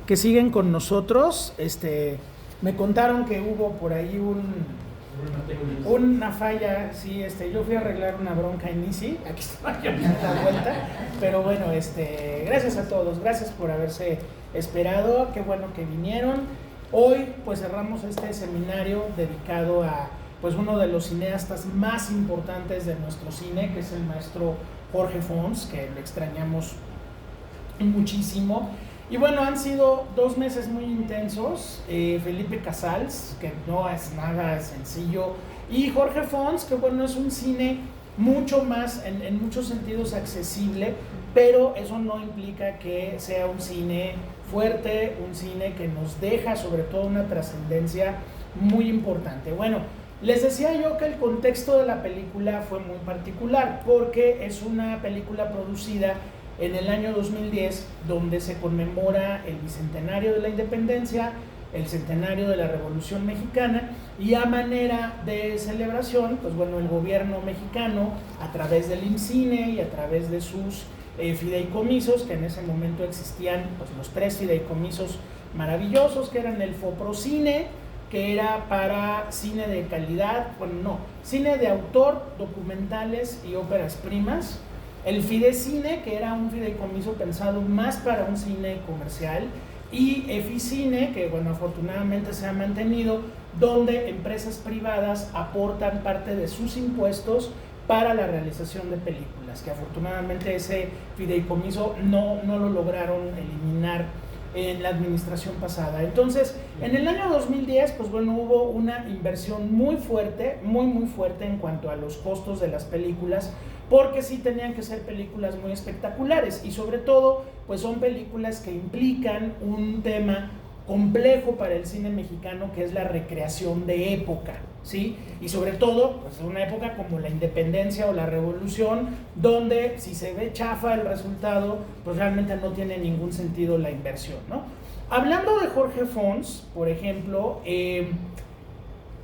Que siguen con nosotros. Me contaron que hubo por ahí una falla, sí, yo fui a arreglar una bronca en Easy, aquí estoy yo a la vuelta, pero bueno, gracias a todos, gracias por haberse esperado, qué bueno que vinieron. Hoy pues cerramos este seminario dedicado a pues uno de los cineastas más importantes de nuestro cine, que es el maestro Jorge Fons, que le extrañamos muchísimo. Y bueno, han sido 2 meses muy intensos. Felipe Casals, que no es nada sencillo, y Jorge Fons, que bueno, es un cine mucho más, en muchos sentidos, accesible, pero eso no implica que sea un cine fuerte, un cine que nos deja sobre todo una trascendencia muy importante. Bueno, les decía yo que el contexto de la película fue muy particular, porque es una película producida en el año 2010, donde se conmemora el bicentenario de la independencia, el centenario de la Revolución Mexicana, y a manera de celebración, pues bueno, el gobierno mexicano, a través del IMCINE y a través de sus fideicomisos, que en ese momento existían pues los 3 fideicomisos maravillosos, que eran el FOPROCINE, que era para cine de calidad, bueno, no, cine de autor, documentales y óperas primas; el Fidecine, que era un fideicomiso pensado más para un cine comercial; y Eficine, que bueno, afortunadamente se ha mantenido, donde empresas privadas aportan parte de sus impuestos para la realización de películas, que afortunadamente ese fideicomiso no lo lograron eliminar en la administración pasada. Entonces, en el año 2010, pues bueno, hubo una inversión muy fuerte, muy fuerte en cuanto a los costos de las películas, porque sí tenían que ser películas muy espectaculares, y sobre todo, pues son películas que implican un tema complejo para el cine mexicano, que es la recreación de época, ¿sí? Y sobre todo, pues una época como la independencia o la revolución, donde si se ve chafa el resultado, pues realmente no tiene ningún sentido la inversión, ¿no? Hablando de Jorge Fons, por ejemplo,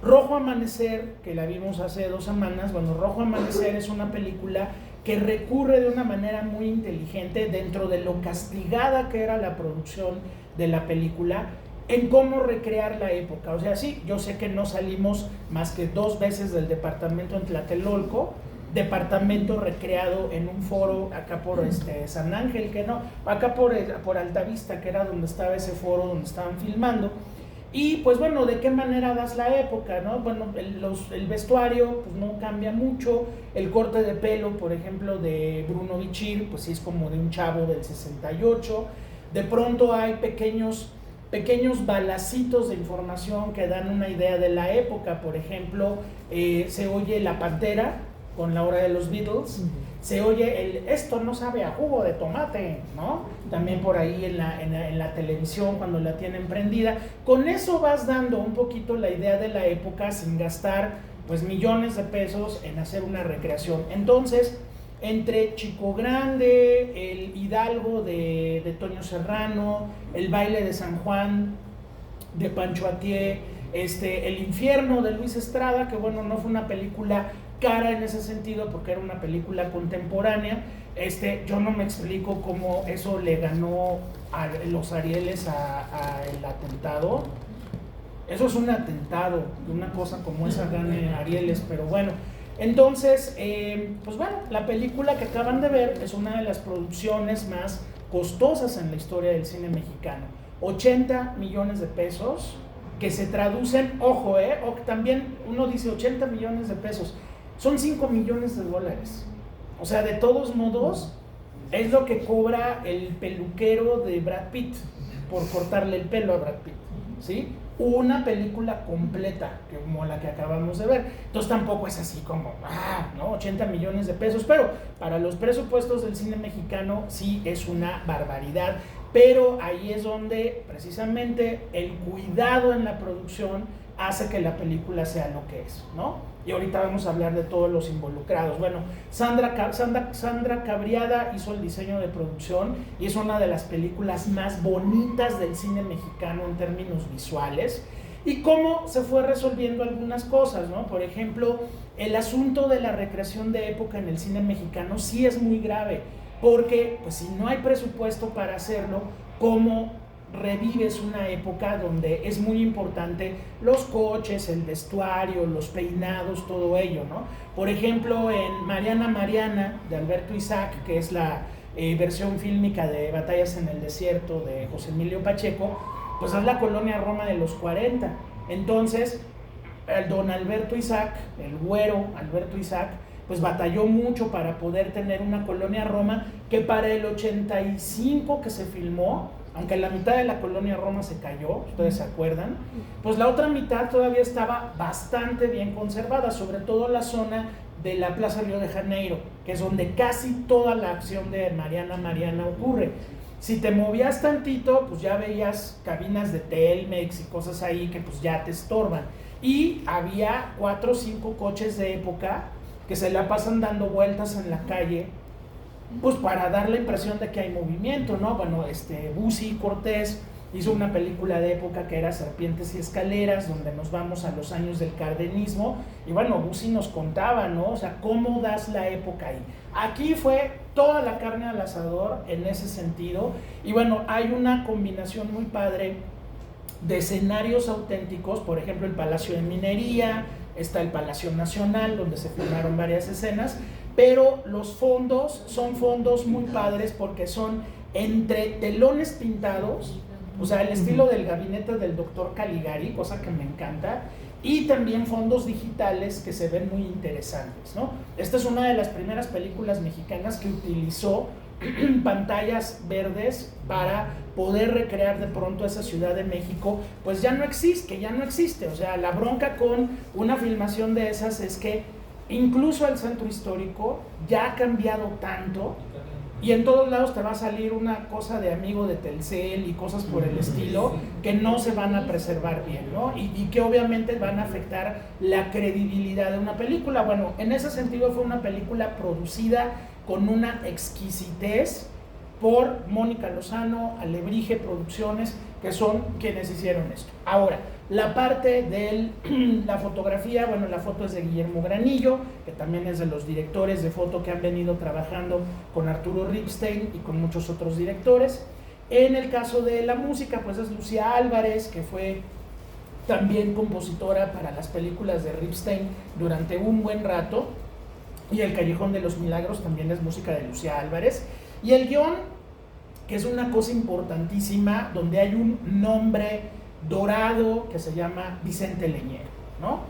Rojo Amanecer, que la vimos hace 2 semanas, bueno, Rojo Amanecer es una película que recurre de una manera muy inteligente, dentro de lo castigada que era la producción de la película, en cómo recrear la época. O sea, sí, yo sé que no salimos más que 2 veces del departamento en Tlatelolco, departamento recreado en un foro acá por San Ángel, que no, acá por Altavista, que era donde estaba ese foro donde estaban filmando. Y pues bueno, ¿de qué manera das la época, no? Bueno, el vestuario pues no cambia mucho, el corte de pelo, por ejemplo, de Bruno Bichir, pues sí es como de un chavo del 68, de pronto hay pequeños balacitos de información que dan una idea de la época. Por ejemplo, se oye La Pantera con la hora de los Beatles, se oye esto no sabe a jugo de tomate, ¿no? También por ahí en la televisión, cuando la tienen prendida. Con eso vas dando un poquito la idea de la época, sin gastar pues millones de pesos en hacer una recreación. Entonces, entre Chico Grande, el Hidalgo de Toño Serrano, el Baile de San Juan de Pancho Atié, el Infierno de Luis Estrada, que bueno, no fue una película cara en ese sentido, porque era una película contemporánea. Yo no me explico cómo eso le ganó a los Arieles a el atentado. Eso es un atentado, que una cosa como esa gane Arieles, pero bueno. Entonces, pues bueno, la película que acaban de ver es una de las producciones más costosas en la historia del cine mexicano. 80 millones de pesos, que se traducen, ojo, también uno dice 80 millones de pesos, son 5 millones de dólares. O sea, de todos modos, es lo que cobra el peluquero de Brad Pitt por cortarle el pelo a Brad Pitt, ¿sí? Una película completa, como la que acabamos de ver. Entonces tampoco es así como, ¿no? 80 millones de pesos, pero para los presupuestos del cine mexicano sí es una barbaridad. Pero ahí es donde precisamente el cuidado en la producción hace que la película sea lo que es, ¿no? Y ahorita vamos a hablar de todos los involucrados. Bueno, Sandra Cabriada hizo el diseño de producción y es una de las películas más bonitas del cine mexicano en términos visuales. Y cómo se fue resolviendo algunas cosas, ¿no? Por ejemplo, el asunto de la recreación de época en el cine mexicano sí es muy grave, porque pues si no hay presupuesto para hacerlo, ¿cómo revives una época donde es muy importante los coches, el vestuario, los peinados, todo ello, ¿no? Por ejemplo, en Mariana Mariana, de Alberto Isaac, que es la versión fílmica de Batallas en el Desierto de José Emilio Pacheco, pues es la colonia Roma de los 40. Entonces, el don Alberto Isaac, el güero Alberto Isaac, pues batalló mucho para poder tener una colonia Roma que para el 85 que se filmó, aunque la mitad de la colonia Roma se cayó, ustedes se acuerdan, pues la otra mitad todavía estaba bastante bien conservada, sobre todo la zona de la Plaza Río de Janeiro, que es donde casi toda la acción de Mariana Mariana ocurre. Si te movías tantito, pues ya veías cabinas de Telmex y cosas ahí que pues ya te estorban. Y había 4 o 5 coches de época que se la pasan dando vueltas en la calle, pues para dar la impresión de que hay movimiento, ¿no? Bueno, Bussi Cortés hizo una película de época que era Serpientes y Escaleras, donde nos vamos a los años del cardenismo, y bueno, Bussi nos contaba, ¿no? O sea, cómo das la época ahí. Aquí fue toda la carne al asador en ese sentido, y bueno, hay una combinación muy padre de escenarios auténticos, por ejemplo, el Palacio de Minería, está el Palacio Nacional, donde se filmaron varias escenas, pero los fondos son fondos muy padres porque son entre telones pintados, o sea, el estilo del gabinete del doctor Caligari, cosa que me encanta, y también fondos digitales que se ven muy interesantes, ¿no? Esta es una de las primeras películas mexicanas que utilizó pantallas verdes para poder recrear de pronto esa Ciudad de México, pues ya no existe, o sea, la bronca con una filmación de esas es que incluso el centro histórico ya ha cambiado tanto y en todos lados te va a salir una cosa de amigo de Telcel y cosas por el estilo que no se van a preservar bien, ¿no? Y que obviamente van a afectar la credibilidad de una película. Bueno, en ese sentido fue una película producida con una exquisitez por Mónica Lozano, Alebrije Producciones, que son quienes hicieron esto. Ahora, la parte de la fotografía, bueno, la foto es de Guillermo Granillo, que también es de los directores de foto que han venido trabajando con Arturo Ripstein y con muchos otros directores. En el caso de la música, pues es Lucía Álvarez, que fue también compositora para las películas de Ripstein durante un buen rato, y El Callejón de los Milagros también es música de Lucía Álvarez. Y el guión, que es una cosa importantísima, donde hay un nombre dorado que se llama Vicente Leñero, ¿no?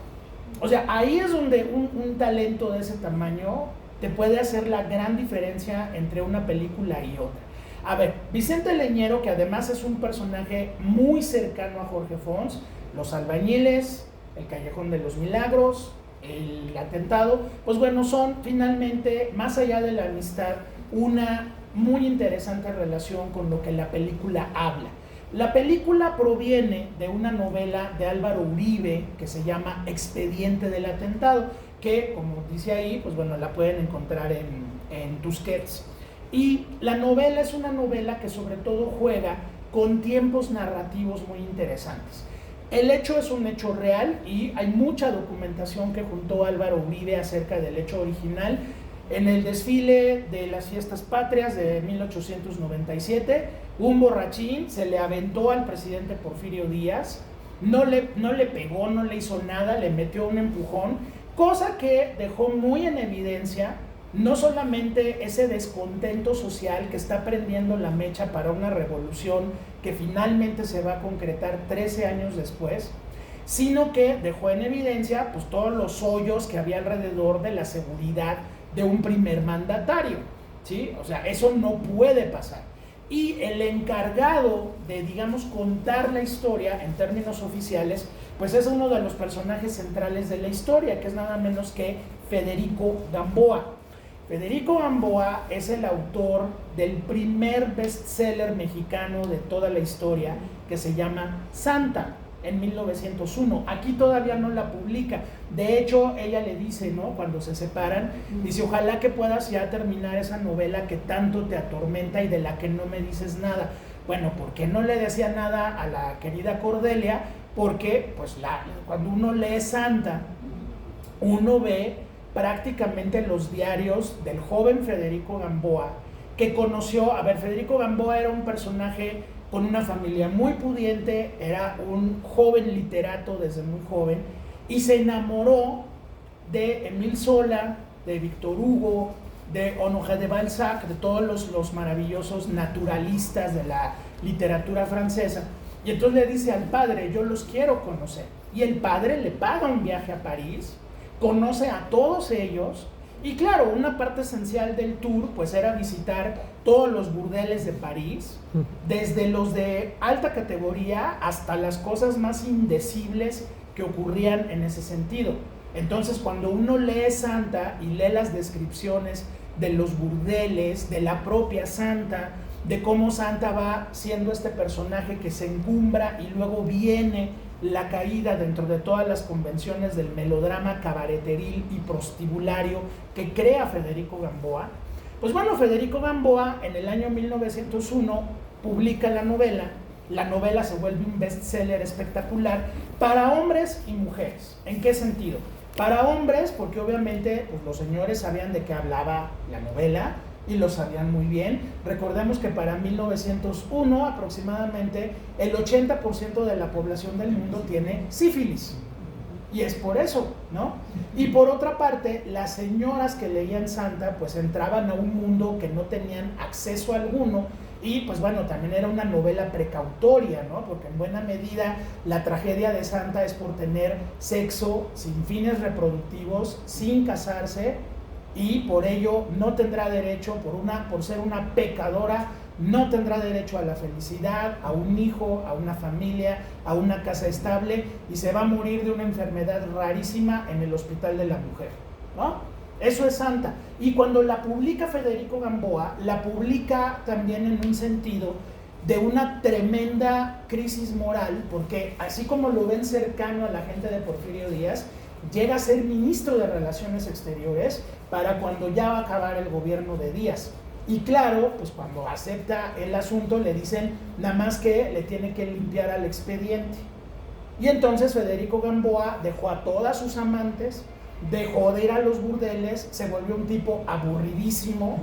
O sea, ahí es donde un talento de ese tamaño te puede hacer la gran diferencia entre una película y otra. A ver, Vicente Leñero, que además es un personaje muy cercano a Jorge Fons, Los Albañiles, El Callejón de los Milagros, El Atentado, pues bueno, son finalmente, más allá de la amistad, una muy interesante relación con lo que la película habla. La película proviene de una novela de Álvaro Uribe que se llama Expediente del Atentado, que, como dice ahí, pues bueno, la pueden encontrar en Tusquets. Y la novela es una novela que sobre todo juega con tiempos narrativos muy interesantes. El hecho es un hecho real y hay mucha documentación que juntó Álvaro Uribe acerca del hecho original. En el desfile de las fiestas patrias de 1897, un borrachín se le aventó al presidente Porfirio Díaz, no le pegó, no le hizo nada, le metió un empujón, cosa que dejó muy en evidencia no solamente ese descontento social que está prendiendo la mecha para una revolución que finalmente se va a concretar 13 años después, sino que dejó en evidencia pues todos los hoyos que había alrededor de la seguridad de un primer mandatario, ¿sí? O sea, eso no puede pasar. Y el encargado de, digamos, contar la historia en términos oficiales, pues es uno de los personajes centrales de la historia, que es nada menos que Federico Gamboa. Federico Gamboa es el autor del primer bestseller mexicano de toda la historia, que se llama Santa, en 1901. Aquí todavía no la publica. De hecho, ella le dice, ¿no? Cuando se separan, dice, ojalá que puedas ya terminar esa novela que tanto te atormenta y de la que no me dices nada. Bueno, ¿por qué no le decía nada a la querida Cordelia? Porque, pues, cuando uno lee Santa, uno ve prácticamente los diarios del joven Federico Gamboa, que conoció, a ver, Federico Gamboa era un personaje con una familia muy pudiente, era un joven literato desde muy joven, y se enamoró de Émile Zola, de Victor Hugo, de Honoré de Balzac, de todos los maravillosos naturalistas de la literatura francesa. Y entonces le dice al padre, yo los quiero conocer. Y el padre le paga un viaje a París, conoce a todos ellos, y claro, una parte esencial del tour pues era visitar todos los burdeles de París, desde los de alta categoría hasta las cosas más indecibles que ocurrían en ese sentido. Entonces, cuando uno lee Santa y lee las descripciones de los burdeles, de la propia Santa, de cómo Santa va siendo este personaje que se encumbra y luego viene la caída dentro de todas las convenciones del melodrama cabareteril y prostibulario que crea Federico Gamboa, pues bueno, Federico Gamboa en el año 1901 publica la novela se vuelve un bestseller espectacular para hombres y mujeres. ¿En qué sentido? Para hombres, porque obviamente pues, los señores sabían de qué hablaba la novela y lo sabían muy bien. Recordemos que para 1901 aproximadamente el 80% de la población del mundo tiene sífilis. Y es por eso, ¿no? Y por otra parte, las señoras que leían Santa pues entraban a un mundo que no tenían acceso alguno. Y pues bueno, también era una novela precautoria, ¿no? Porque en buena medida la tragedia de Santa es por tener sexo sin fines reproductivos, sin casarse, y por ello no tendrá derecho, por ser una pecadora, no tendrá derecho a la felicidad, a un hijo, a una familia, a una casa estable, y se va a morir de una enfermedad rarísima en el hospital de la mujer, ¿no? Eso es Santa. Y cuando la publica Federico Gamboa, la publica también en un sentido de una tremenda crisis moral, porque así como lo ven cercano a la gente de Porfirio Díaz, llega a ser ministro de Relaciones Exteriores para cuando ya va a acabar el gobierno de Díaz. Y claro, pues cuando acepta el asunto le dicen nada más que le tiene que limpiar al expediente. Y entonces Federico Gamboa dejó a todas sus amantes, dejó de ir a los burdeles, se volvió un tipo aburridísimo,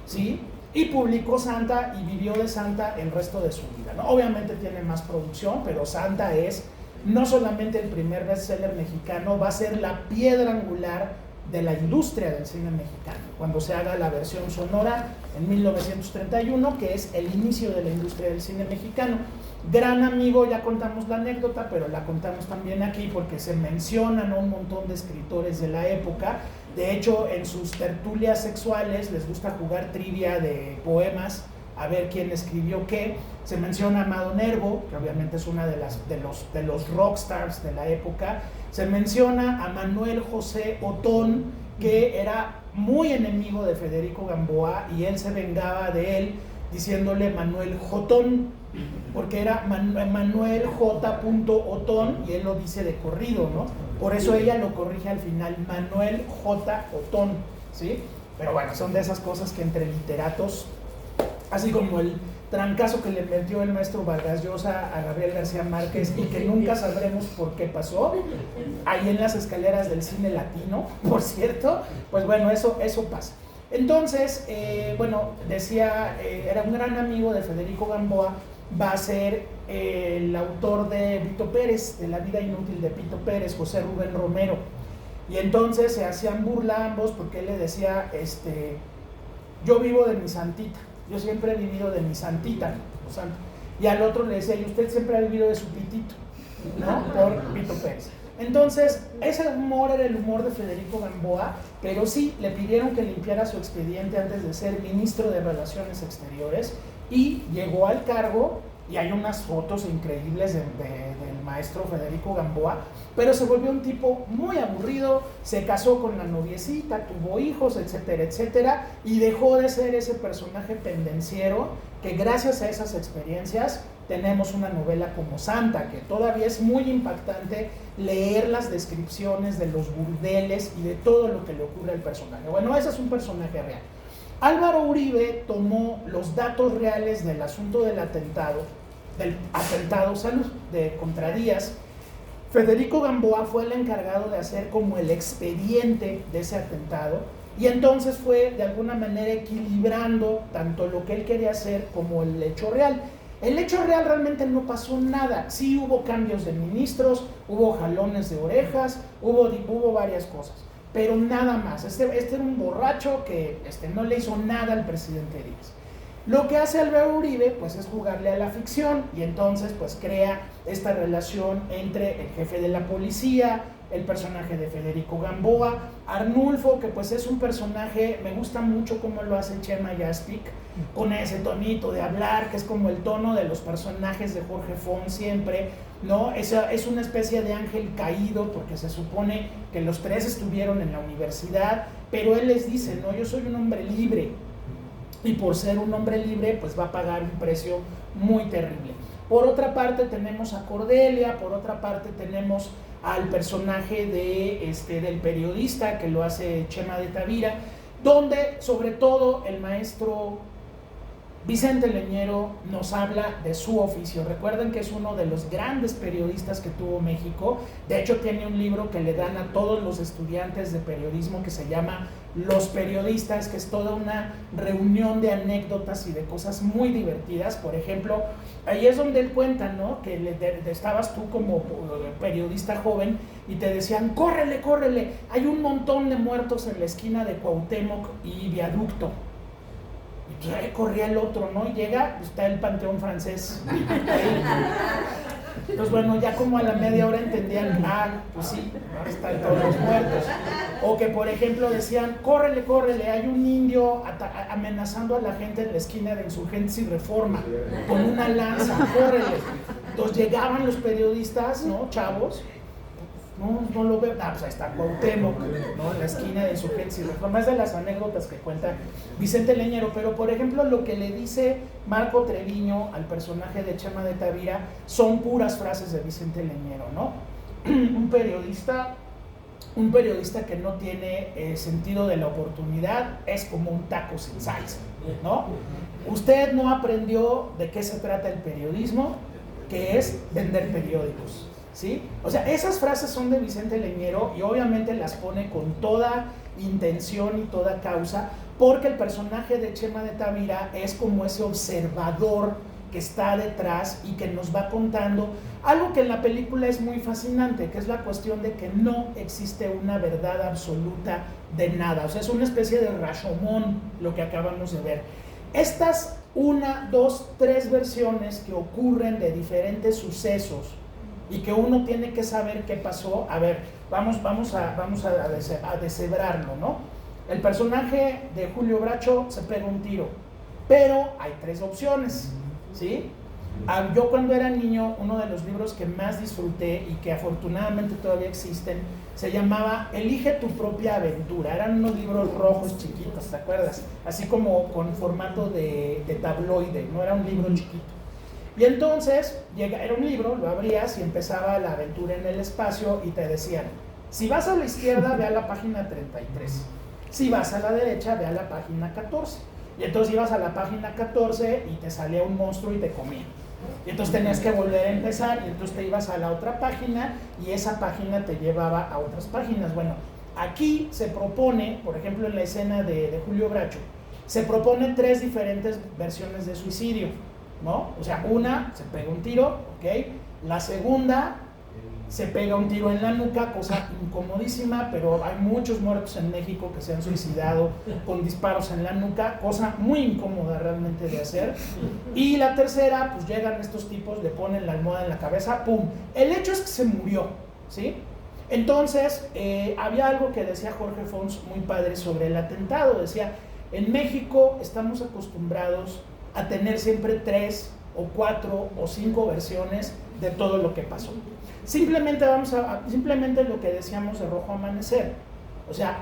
¿sí? Y publicó Santa y vivió de Santa el resto de su vida, ¿no? Obviamente tiene más producción, pero Santa es no solamente el primer bestseller mexicano, va a ser la piedra angular de la industria del cine mexicano, cuando se haga la versión sonora en 1931, que es el inicio de la industria del cine mexicano. Gran amigo, ya contamos la anécdota, pero la contamos también aquí porque se mencionan a un montón de escritores de la época. De hecho, en sus tertulias sexuales les gusta jugar trivia de poemas, a ver quién escribió qué. Se menciona a Amado Nervo, que obviamente es una de los rockstars de la época. Se menciona a Manuel José Otón, que era muy enemigo de Federico Gamboa, y él se vengaba de él diciéndole Manuel Jotón, porque era Manuel J. Otón, y él lo dice de corrido, ¿no? Por eso ella lo corrige al final, Manuel J. Otón, ¿sí? Pero bueno, son de esas cosas que entre literatos, así como el trancazo que le metió el maestro Vargas Llosa a Gabriel García Márquez y que nunca sabremos por qué pasó, ahí en las escaleras del cine latino, por cierto, pues bueno, eso pasa. Entonces, bueno, decía, era un gran amigo de Federico Gamboa, va a ser el autor de Vito Pérez, de La vida inútil de Vito Pérez, José Rubén Romero. Y entonces se hacían burla ambos porque él le decía, yo vivo de mi santita, yo siempre he vivido de mi santita, o santa. Y al otro le decía, y usted siempre ha vivido de su pitito, ¿no? Por Vito Pérez. Entonces, ese humor era el humor de Federico Gamboa, pero sí, le pidieron que limpiara su expediente antes de ser ministro de Relaciones Exteriores, y llegó al cargo, y hay unas fotos increíbles del maestro Federico Gamboa, pero se volvió un tipo muy aburrido, se casó con la noviecita, tuvo hijos, etcétera, etcétera, y dejó de ser ese personaje pendenciero que gracias a esas experiencias tenemos una novela como Santa, que todavía es muy impactante leer las descripciones de los burdeles y de todo lo que le ocurre al personaje. Bueno, ese es un personaje real. Álvaro Uribe tomó los datos reales del asunto del atentado contra Díaz. Federico Gamboa fue el encargado de hacer como el expediente de ese atentado, y entonces fue de alguna manera equilibrando tanto lo que él quería hacer como el hecho real. El hecho real realmente no pasó nada. Sí hubo cambios de ministros, hubo jalones de orejas, hubo varias cosas, pero nada más. Este era un borracho que no le hizo nada al presidente Díaz. Lo que hace Álvaro Uribe pues es jugarle a la ficción y entonces pues crea esta relación entre el jefe de la policía, el personaje de Federico Gamboa, Arnulfo, que pues es un personaje, me gusta mucho cómo lo hace Chema Yaspic, con ese tonito de hablar, que es como el tono de los personajes de Jorge Fons siempre, ¿no? Es una especie de ángel caído, porque se supone que los tres estuvieron en la universidad, pero él les dice, no, yo soy un hombre libre, y por ser un hombre libre, pues va a pagar un precio muy terrible. Por otra parte tenemos a Cordelia, por otra parte tenemos al personaje del periodista que lo hace Chema de Tavira, donde sobre todo el maestro Vicente Leñero nos habla de su oficio. Recuerden que es uno de los grandes periodistas que tuvo México. De hecho tiene un libro que le dan a todos los estudiantes de periodismo que se llama Los Periodistas, que es toda una reunión de anécdotas y de cosas muy divertidas. Por ejemplo, ahí es donde él cuenta, ¿no? Que estabas tú como periodista joven y te decían, córrele, córrele, hay un montón de muertos en la esquina de Cuauhtémoc y Viaducto. Y pues ahí corría el otro, ¿no? Y llega, está el Panteón Francés. Entonces, bueno, ya como a la media hora entendían, pues sí, están todos los muertos. O que, por ejemplo, decían, córrele, córrele, hay un indio amenazando a la gente en la esquina de Insurgentes y Reforma, con una lanza, córrele. Entonces llegaban los periodistas, ¿no? Chavos, no lo veo, pues ahí está Cuauhtémoc, ¿no? En la esquina de Insurgentes y Reforma. Es de las anécdotas que cuenta Vicente Leñero, pero por ejemplo lo que le dice Marco Treviño al personaje de Chema de Tavira son puras frases de Vicente Leñero, ¿no? Un periodista que no tiene sentido de la oportunidad es como un taco sin salsa, ¿no? Usted no aprendió de qué se trata el periodismo, que es vender periódicos, ¿sí? O sea, esas frases son de Vicente Leñero y obviamente las pone con toda intención y toda causa, porque el personaje de Chema de Tavira es como ese observador que está detrás y que nos va contando algo que en la película es muy fascinante, que es la cuestión de que no existe una verdad absoluta de nada. O sea, es una especie de Rashomon lo que acabamos de ver. Estas 1, 2, 3 versiones que ocurren de diferentes sucesos y que uno tiene que saber qué pasó. A ver, vamos a deshebrarlo, ¿no? El personaje de Julio Bracho se pega un tiro, pero hay 3 opciones, ¿sí? Yo cuando era niño, uno de los libros que más disfruté y que afortunadamente todavía existen, se llamaba Elige tu propia aventura. Eran unos libros rojos chiquitos, ¿te acuerdas? Así como con formato de tabloide, no era un libro chiquito. Y entonces, era un libro, lo abrías y empezaba la aventura en el espacio y te decían, si vas a la izquierda, ve a la página 33. Si vas a la derecha, ve a la página 14. Y entonces ibas a la página 14 y te salía un monstruo y te comía. Y entonces tenías que volver a empezar y entonces te ibas a la otra página y esa página te llevaba a otras páginas. Bueno, aquí se propone, por ejemplo en la escena de Julio Bracho, se proponen 3 diferentes versiones de suicidio, ¿no? O sea, una, se pega un tiro, ¿ok? La segunda, se pega un tiro en la nuca, cosa incomodísima, pero hay muchos muertos en México que se han suicidado con disparos en la nuca, cosa muy incómoda realmente de hacer. Y la tercera, pues llegan estos tipos, le ponen la almohada en la cabeza, ¡pum! El hecho es que se murió, ¿sí? Entonces, había algo que decía Jorge Fons muy padre sobre el atentado. Decía, en México estamos acostumbrados a tener siempre 3 o 4 o 5 versiones de todo lo que pasó. Simplemente lo que decíamos de Rojo Amanecer. O sea,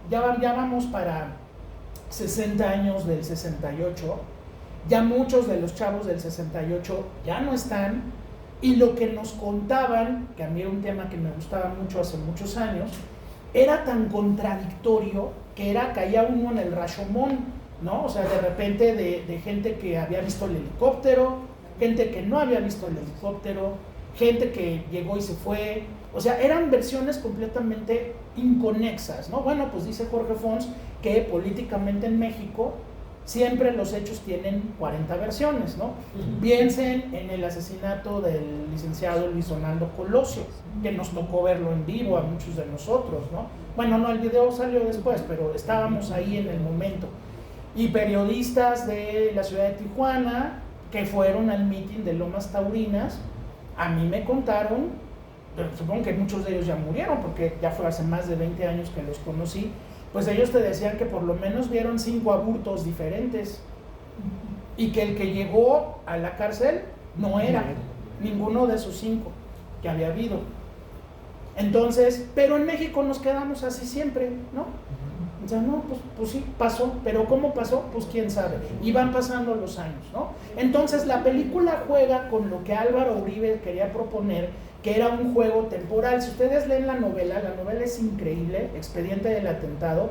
ya vamos para 60 años del 68, ya muchos de los chavos del 68 ya no están, y lo que nos contaban, que a mí era un tema que me gustaba mucho hace muchos años, era tan contradictorio que caía uno en el Rashomon, ¿no? O sea, de repente de gente que había visto el helicóptero, gente que no había visto el helicóptero, gente que llegó y se fue. O sea, eran versiones completamente inconexas, ¿no? Bueno, pues dice Jorge Fons que políticamente en México siempre los hechos tienen 40 versiones, ¿no? Piensen en el asesinato del licenciado Luis Donaldo Colosio, que nos tocó verlo en vivo a muchos de nosotros, ¿no? Bueno, no, el video salió después, pero estábamos ahí en el momento. Y periodistas de la ciudad de Tijuana que fueron al meeting de Lomas Taurinas, a mí me contaron, supongo que muchos de ellos ya murieron, porque ya fue hace más de 20 años que los conocí, pues ellos te decían que por lo menos vieron 5 abortos diferentes y que el que llegó a la cárcel no era ninguno de esos 5 que había habido. Entonces, pero en México nos quedamos así siempre, ¿no? O sea, no, pues sí, pasó, pero ¿cómo pasó? Pues quién sabe, y van pasando los años, ¿no? Entonces la película juega con lo que Álvaro Uribe quería proponer, que era un juego temporal. Si ustedes leen la novela es increíble, Expediente del Atentado.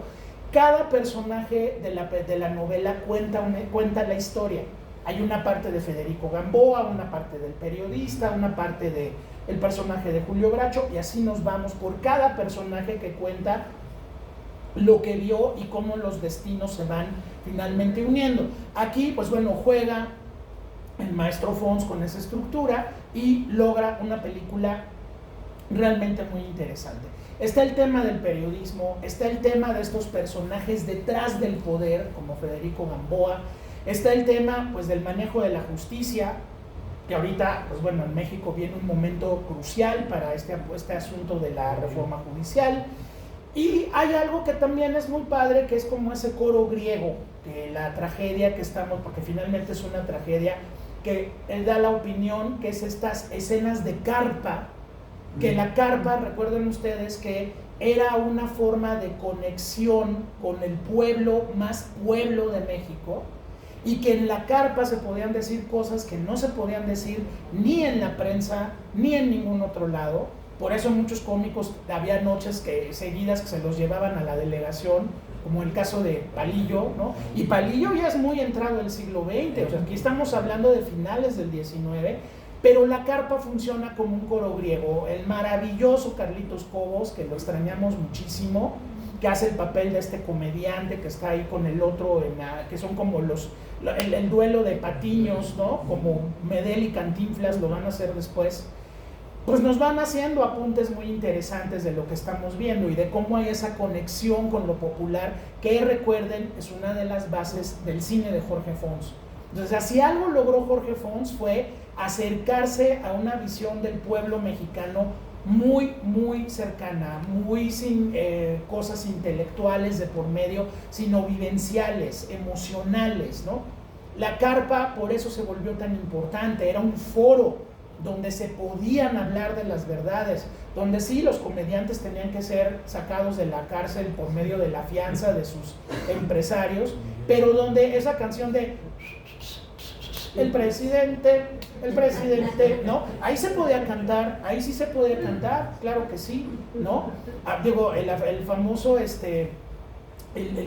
Cada personaje de la novela cuenta la historia. Hay una parte de Federico Gamboa, una parte del periodista, una parte del personaje de Julio Bracho, y así nos vamos por cada personaje que cuenta lo que vio y cómo los destinos se van finalmente uniendo. Aquí, pues bueno, juega el maestro Fons con esa estructura y logra una película realmente muy interesante. Está el tema del periodismo, está el tema de estos personajes detrás del poder, como Federico Gamboa, está el tema pues del manejo de la justicia, que ahorita, pues bueno, en México viene un momento crucial para este asunto de la reforma judicial. Y hay algo que también es muy padre, que es como ese coro griego, que la tragedia que estamos, porque finalmente es una tragedia, que él da la opinión, que es estas escenas de carpa, que la carpa, recuerden ustedes que era una forma de conexión con el pueblo más pueblo de México, y que en la carpa se podían decir cosas que no se podían decir ni en la prensa, ni en ningún otro lado. Por eso muchos cómicos, había noches seguidas que se los llevaban a la delegación, como el caso de Palillo, ¿no? Y Palillo ya es muy entrado del siglo XX, o sea, aquí estamos hablando de finales del XIX, pero la carpa funciona como un coro griego. El maravilloso Carlitos Cobos, que lo extrañamos muchísimo, que hace el papel de este comediante que está ahí con el otro, que son como el duelo de patiños, ¿no? Como Medel y Cantinflas lo van a hacer después. Pues nos van haciendo apuntes muy interesantes de lo que estamos viendo y de cómo hay esa conexión con lo popular, que recuerden, es una de las bases del cine de Jorge Fons. Entonces, si algo logró Jorge Fons fue acercarse a una visión del pueblo mexicano muy, muy cercana, muy sin cosas intelectuales de por medio, sino vivenciales, emocionales, ¿no? La carpa por eso se volvió tan importante, era un foro donde se podían hablar de las verdades, donde sí los comediantes tenían que ser sacados de la cárcel por medio de la fianza de sus empresarios, pero donde esa canción de el presidente, ¿no? Ahí se podía cantar, ahí sí se podía cantar, claro que sí, ¿no? Digo, el famoso, el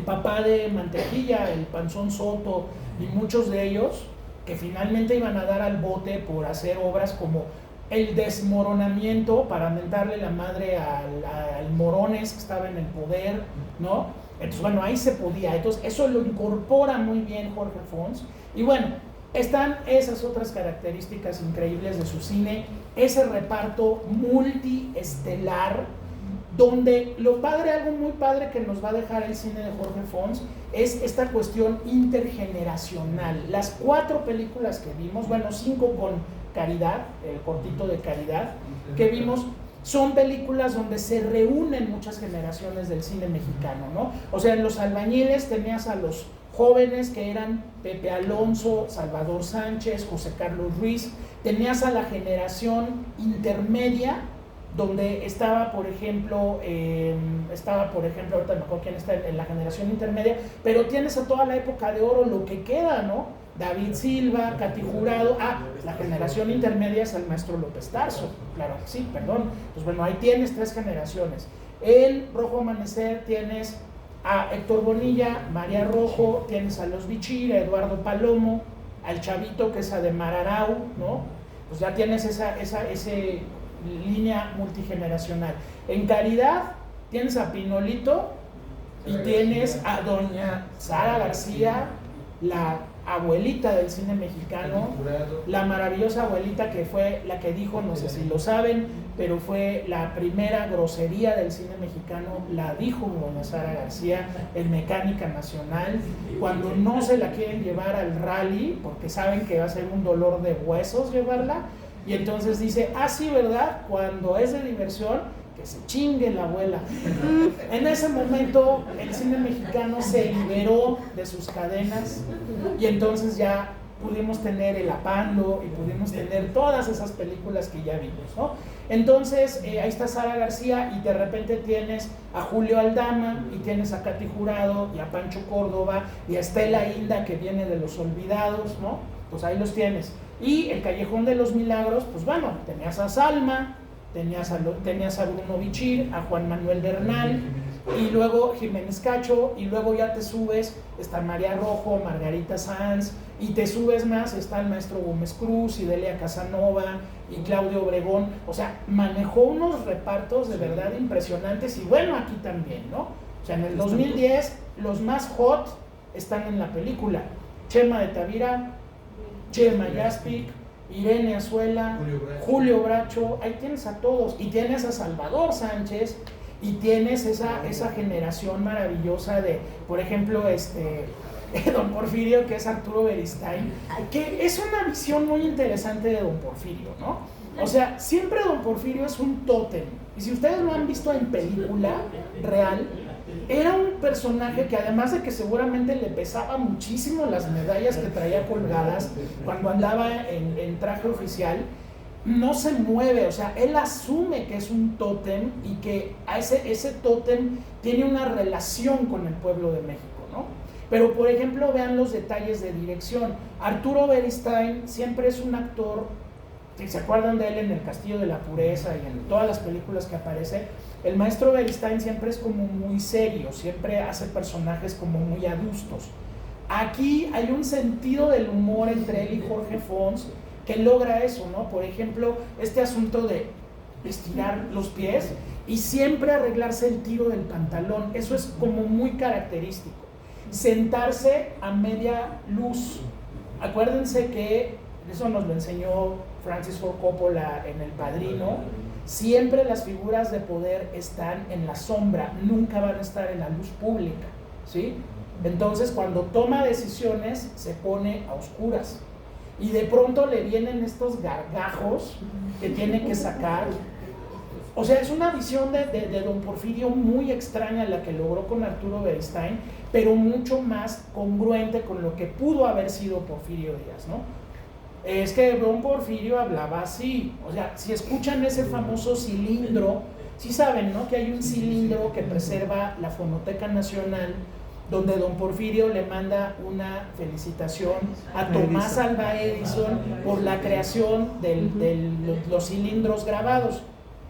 papá de Mantequilla, el Panzón Soto, y muchos de ellos, que finalmente iban a dar al bote por hacer obras como el desmoronamiento para mentarle la madre al Morones que estaba en el poder, ¿no? Entonces, bueno, ahí se podía. Entonces, eso lo incorpora muy bien Jorge Fons. Y bueno, están esas otras características increíbles de su cine, ese reparto multiestelar, donde algo muy padre que nos va a dejar el cine de Jorge Fons es esta cuestión intergeneracional. Las 4 películas que vimos, bueno, 5 con Caridad, el cortito de Caridad, que vimos, son películas donde se reúnen muchas generaciones del cine mexicano, ¿no? O sea, en Los Albañiles tenías a los jóvenes que eran Pepe Alonso, Salvador Sánchez, José Carlos Ruiz, tenías a la generación intermedia, donde estaba, por ejemplo, ahorita no recuerdo quién está en la generación intermedia, pero tienes a toda la época de oro, lo que queda, ¿no? David Silva, Katy Jurado, la generación intermedia es el maestro López Tarso, claro que sí, perdón. Pues bueno, ahí tienes 3 generaciones. En Rojo Amanecer tienes a Héctor Bonilla, María Rojo, tienes a Los Bichir, a Eduardo Palomo, al chavito que es Ademar Arau, ¿no? Pues ya tienes ese línea multigeneracional. En Caridad tienes a Pinolito y tienes a doña Sara García, la abuelita del cine mexicano, la maravillosa abuelita que fue la que dijo, no sé si lo saben, pero fue la primera grosería del cine mexicano, la dijo doña Sara García en Mecánica Nacional, cuando no se la quieren llevar al rally, porque saben que va a ser un dolor de huesos llevarla, y entonces dice, ah sí, ¿verdad? Cuando es de diversión, que se chingue la abuela. En ese momento el cine mexicano se liberó de sus cadenas y entonces ya pudimos tener El Apando y pudimos tener todas esas películas que ya vimos, ¿no? Entonces ahí está Sara García y de repente tienes a Julio Aldama y tienes a Katy Jurado y a Pancho Córdoba y a Estela Inda que viene de Los Olvidados, ¿no? Pues ahí los tienes. Y El Callejón de los Milagros, pues bueno, tenías a Salma, tenías a Bruno Bichir, a Juan Manuel Bernal, y luego Jiménez Cacho, y luego ya te subes, está María Rojo, Margarita Sanz, y te subes más, está el maestro Gómez Cruz, y Delia Casanova, y Claudio Obregón. O sea, manejó unos repartos de verdad impresionantes, y bueno, aquí también, ¿no? O sea, en el 2010, los más hot están en la película. Chema de Tavira, Chema Yaspic, Irene Azuela, Julio Bracho, ahí tienes a todos, y tienes a Salvador Sánchez, y tienes esa generación maravillosa de, por ejemplo, Don Porfirio, que es Arturo Beristain, que es una visión muy interesante de Don Porfirio, ¿no? O sea, siempre Don Porfirio es un tótem, y si ustedes lo han visto en película real, era un personaje que además de que seguramente le pesaba muchísimo las medallas que traía colgadas cuando andaba en traje oficial, no se mueve, o sea, él asume que es un tótem y que a ese tótem tiene una relación con el pueblo de México, ¿no? Pero por ejemplo, vean los detalles de dirección. Arturo Beristain siempre es un actor, si se acuerdan de él en El Castillo de la Pureza y en todas las películas que aparece, el maestro Beristain siempre es como muy serio, siempre hace personajes como muy adustos. Aquí hay un sentido del humor entre él y Jorge Fons que logra eso, ¿no? Por ejemplo, este asunto de estirar los pies y siempre arreglarse el tiro del pantalón, eso es como muy característico. Sentarse a media luz. Acuérdense que eso nos lo enseñó Francis Ford Coppola en El Padrino. Siempre las figuras de poder están en la sombra, nunca van a estar en la luz pública, ¿sí? Entonces, cuando toma decisiones, se pone a oscuras. Y de pronto le vienen estos gargajos que tiene que sacar. O sea, es una visión de Don Porfirio muy extraña la que logró con Arturo Beristain, pero mucho más congruente con lo que pudo haber sido Porfirio Díaz, ¿no? Es que Don Porfirio hablaba así, o sea, si escuchan ese famoso cilindro, sí saben, ¿no? Que hay un cilindro que preserva la Fonoteca Nacional, donde Don Porfirio le manda una felicitación a Tomás Alva Edison por la creación de los cilindros grabados.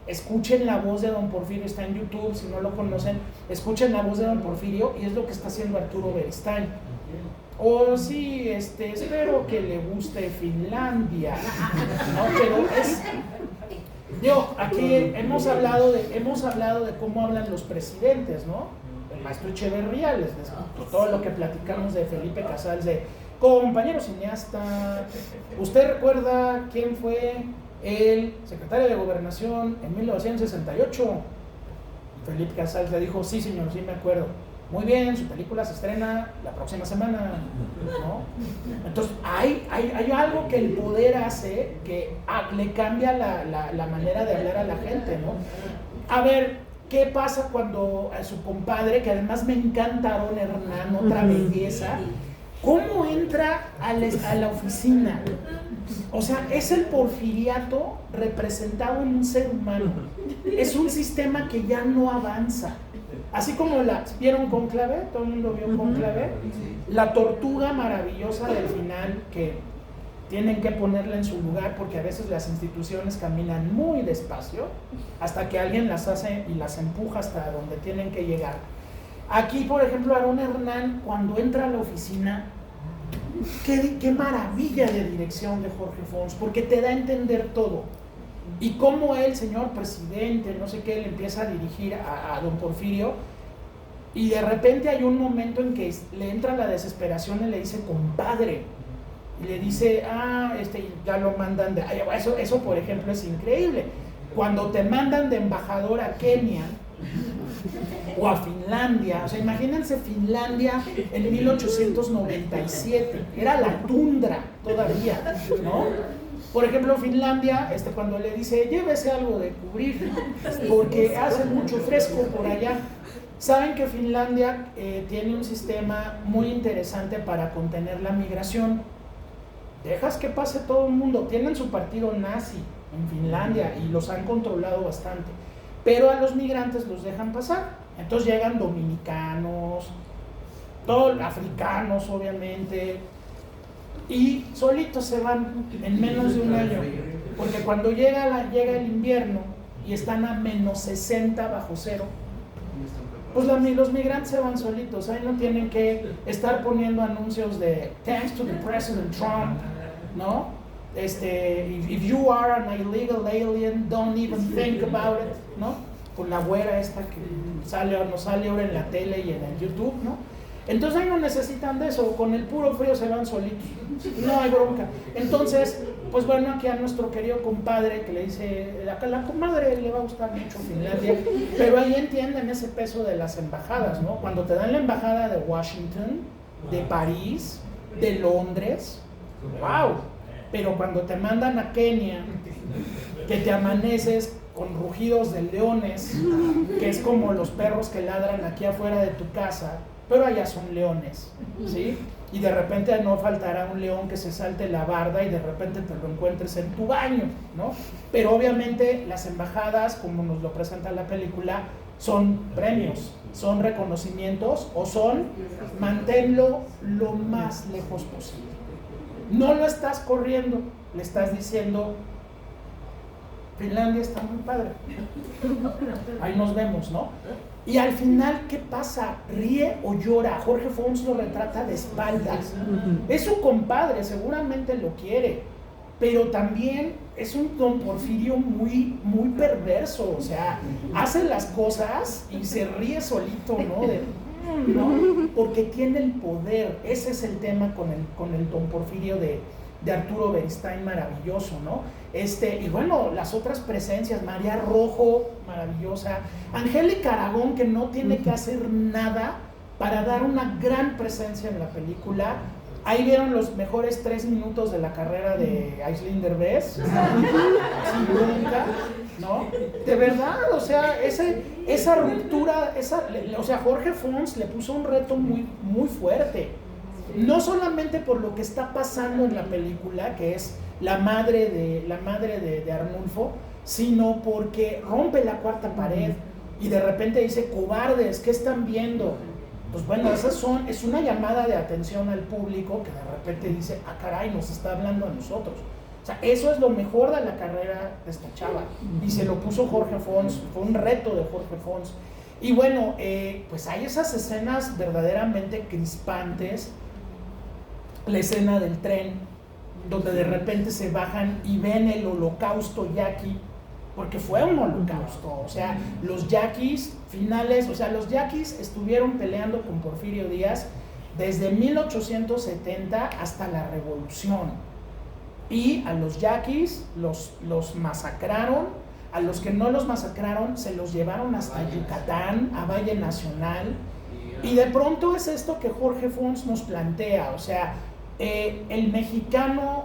Escuchen la voz de Don Porfirio, está en YouTube, si no lo conocen, escuchen la voz de Don Porfirio y es lo que está haciendo Arturo Beristain. O sí, espero que le guste Finlandia, ¿no? Pero aquí hemos hablado de cómo hablan los presidentes, ¿no? El maestro Echeverría, todo lo que platicamos de Felipe Casals, de compañero cineasta, ¿usted recuerda quién fue el secretario de Gobernación en 1968? Felipe Casals le dijo, sí señor, sí me acuerdo. Muy bien, su película se estrena la próxima semana, ¿no? Entonces, hay algo que el poder hace que le cambia la manera de hablar a la gente, ¿no? A ver, ¿qué pasa cuando a su compadre, que además me encanta Aarón Hernán, otra belleza, cómo entra a la oficina? O sea, es el porfiriato representado en un ser humano. Es un sistema que ya no avanza. Así como ¿vieron Cónclave? ¿Todo el mundo vio Cónclave? La tortuga maravillosa del final, que tienen que ponerla en su lugar porque a veces las instituciones caminan muy despacio hasta que alguien las hace y las empuja hasta donde tienen que llegar. Aquí, por ejemplo, Aarón Hernán, cuando entra a la oficina, qué maravilla de dirección de Jorge Fons, porque te da a entender todo. Y cómo el señor presidente, no sé qué, le empieza a dirigir a Don Porfirio, Y de repente hay un momento en que le entra la desesperación y le dice compadre, y le dice, ya lo mandan de... Eso por ejemplo es increíble. Cuando te mandan de embajador a Kenia o a Finlandia, o sea, imagínense Finlandia en 1897, era la tundra todavía, ¿no? Por ejemplo, Finlandia, cuando le dice, llévese algo de cubrir, porque hace mucho fresco por allá. Saben que Finlandia tiene un sistema muy interesante para contener la migración. Dejas que pase todo el mundo, tienen su partido nazi en Finlandia y los han controlado bastante, pero a los migrantes los dejan pasar. Entonces llegan dominicanos, todos africanos obviamente, y solitos se van en menos de un año, porque cuando llega el invierno y están a menos 60 bajo cero, pues los migrantes se van solitos. Ahí no tienen que estar poniendo anuncios de thanks to the President Trump, ¿no? If you are an illegal alien, don't even think about it, ¿no? Con la güera esta que nos sale ahora en la tele y en el YouTube, ¿no? Entonces ahí no necesitan de eso, con el puro frío se van solitos, no hay bronca. Entonces, pues bueno, aquí a nuestro querido compadre que le dice, la comadre le va a gustar mucho Finlandia, pero ahí entienden ese peso de las embajadas, ¿no? Cuando te dan la embajada de Washington, de París, de Londres, wow, pero cuando te mandan a Kenia, que te amaneces con rugidos de leones, que es como los perros que ladran aquí afuera de tu casa, pero allá son leones, ¿sí? Y de repente no faltará un león que se salte la barda y de repente te lo encuentres en tu baño, ¿no? Pero obviamente las embajadas, como nos lo presenta la película, son premios, son reconocimientos o son manténlo lo más lejos posible. No lo estás corriendo, le estás diciendo, Finlandia está muy padre, ahí nos vemos, ¿no? Y al final, ¿qué pasa? ¿Ríe o llora? Jorge Fons lo retrata de espaldas. Es su compadre, seguramente lo quiere, pero también es un don Porfirio muy, muy perverso. O sea, hace las cosas y se ríe solito, ¿no? Porque tiene el poder. Ese es el tema con el don Porfirio de Arturo Beristain, maravilloso, ¿no? Y bueno, las otras presencias, María Rojo, maravillosa, Angélica Aragón, que no tiene que hacer nada para dar una gran presencia en la película. Ahí vieron los mejores 3 minutos de la carrera de Aisling Derbez, sin bronca, ¿no? De verdad, o sea, esa ruptura, o sea, Jorge Fons le puso un reto muy, muy fuerte. No solamente por lo que está pasando en la película, que es la madre de Arnulfo, sino porque rompe la cuarta pared y de repente dice, cobardes, ¿qué están viendo? Pues bueno, es una llamada de atención al público que de repente dice, caray, nos está hablando a nosotros. O sea, eso es lo mejor de la carrera de esta chava. Y se lo puso Jorge Fons, fue un reto de Jorge Fons. Y bueno, pues hay esas escenas verdaderamente crispantes. La escena del tren, donde de repente se bajan y ven el holocausto yaqui, porque fue un holocausto. O sea, los yaquis finales, o sea, los yaquis estuvieron peleando con Porfirio Díaz desde 1870 hasta la Revolución. Y a los yaquis los masacraron, a los que no los masacraron se los llevaron hasta Yucatán, a Valle Nacional. Y de pronto es esto que Jorge Fons nos plantea, o sea, el mexicano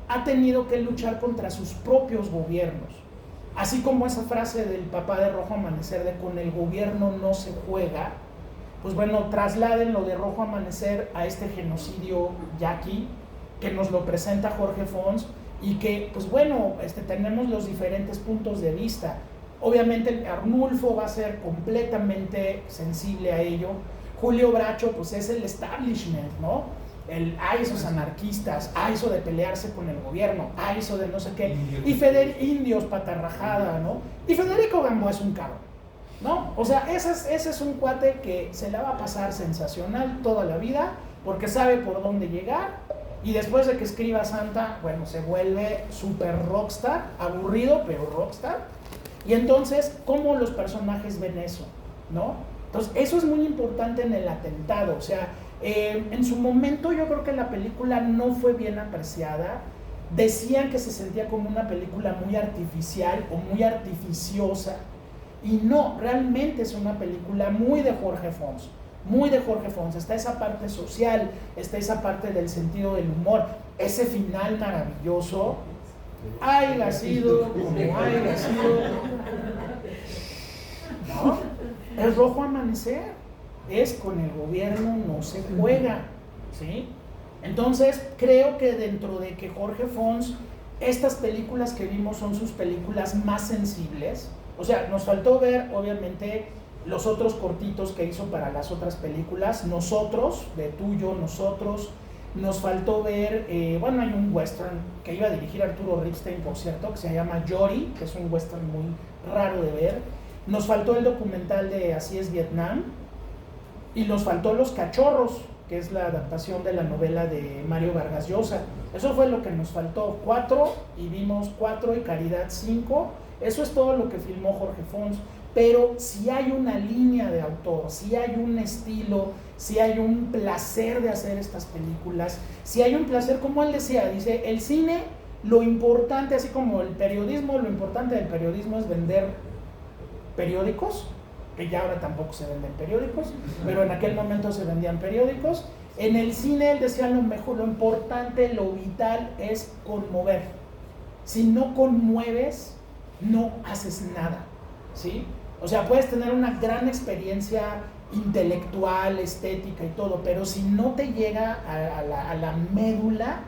ha tenido que luchar contra sus propios gobiernos, así como esa frase del papá de Rojo Amanecer de con el gobierno no se juega. Pues bueno, trasladen lo de Rojo Amanecer a este genocidio yaqui que nos lo presenta Jorge Fons y que, pues bueno, tenemos los diferentes puntos de vista. Obviamente Arnulfo va a ser completamente sensible a ello. Julio Bracho, pues es el establishment, ¿no? Esos anarquistas, eso de pelearse con el gobierno, eso de no sé qué, y indios patarrajada, ¿no? Y Federico Gamboa es un cabrón, ¿no? O sea, ese es un cuate que se la va a pasar sensacional toda la vida, porque sabe por dónde llegar, y después de que escriba Santa, bueno, se vuelve súper rockstar, aburrido, pero rockstar. Y entonces, ¿cómo los personajes ven eso, no? Entonces, eso es muy importante en el atentado. O sea, en su momento yo creo que la película no fue bien apreciada. Decían que se sentía como una película muy artificial o muy artificiosa. Y no, realmente es una película muy de Jorge Fons. Muy de Jorge Fons. Está esa parte social, está esa parte del sentido del humor. Ese final maravilloso. Haya sido como haya sido. ¿No? El rojo amanecer es con el gobierno no se juega, ¿sí? Entonces creo que dentro de que Jorge Fons, estas películas que vimos son sus películas más sensibles. O sea, nos faltó ver obviamente los otros cortitos que hizo para las otras películas. Nosotros, de tuyo, nosotros. Nos faltó ver, bueno, hay un western que iba a dirigir Arturo Ripstein, por cierto, que se llama Yori, que es un western muy raro de ver. Nos faltó el documental de Así es Vietnam. Y nos faltó Los Cachorros, que es la adaptación de la novela de Mario Vargas Llosa. Eso fue lo que nos faltó. 4, y vimos 4 y Caridad 5. Eso es todo lo que filmó Jorge Fons. Pero si hay una línea de autor, si hay un estilo, si hay un placer de hacer estas películas, si hay un placer, como él decía, dice, el cine, lo importante, así como el periodismo, lo importante del periodismo es vender periódicos, que ya ahora tampoco se venden periódicos, pero en aquel momento se vendían periódicos. En el cine él decía lo mejor, lo importante, lo vital es conmover. Si no conmueves, no haces nada, ¿sí? O sea, puedes tener una gran experiencia intelectual, estética y todo, pero si no te llega a la médula,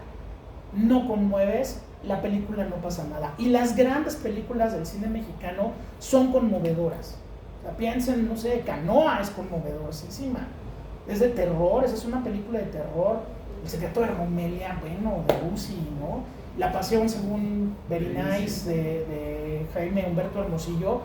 no conmueves, la película no pasa nada. Y las grandes películas del cine mexicano son conmovedoras. O sea, piensen, no sé, Canoa es conmovedorísima. Es de terror, esa es una película de terror. El secreto de Romelia, bueno, de Uzi, ¿no? La pasión según Very Nice de Jaime Humberto Hermosillo.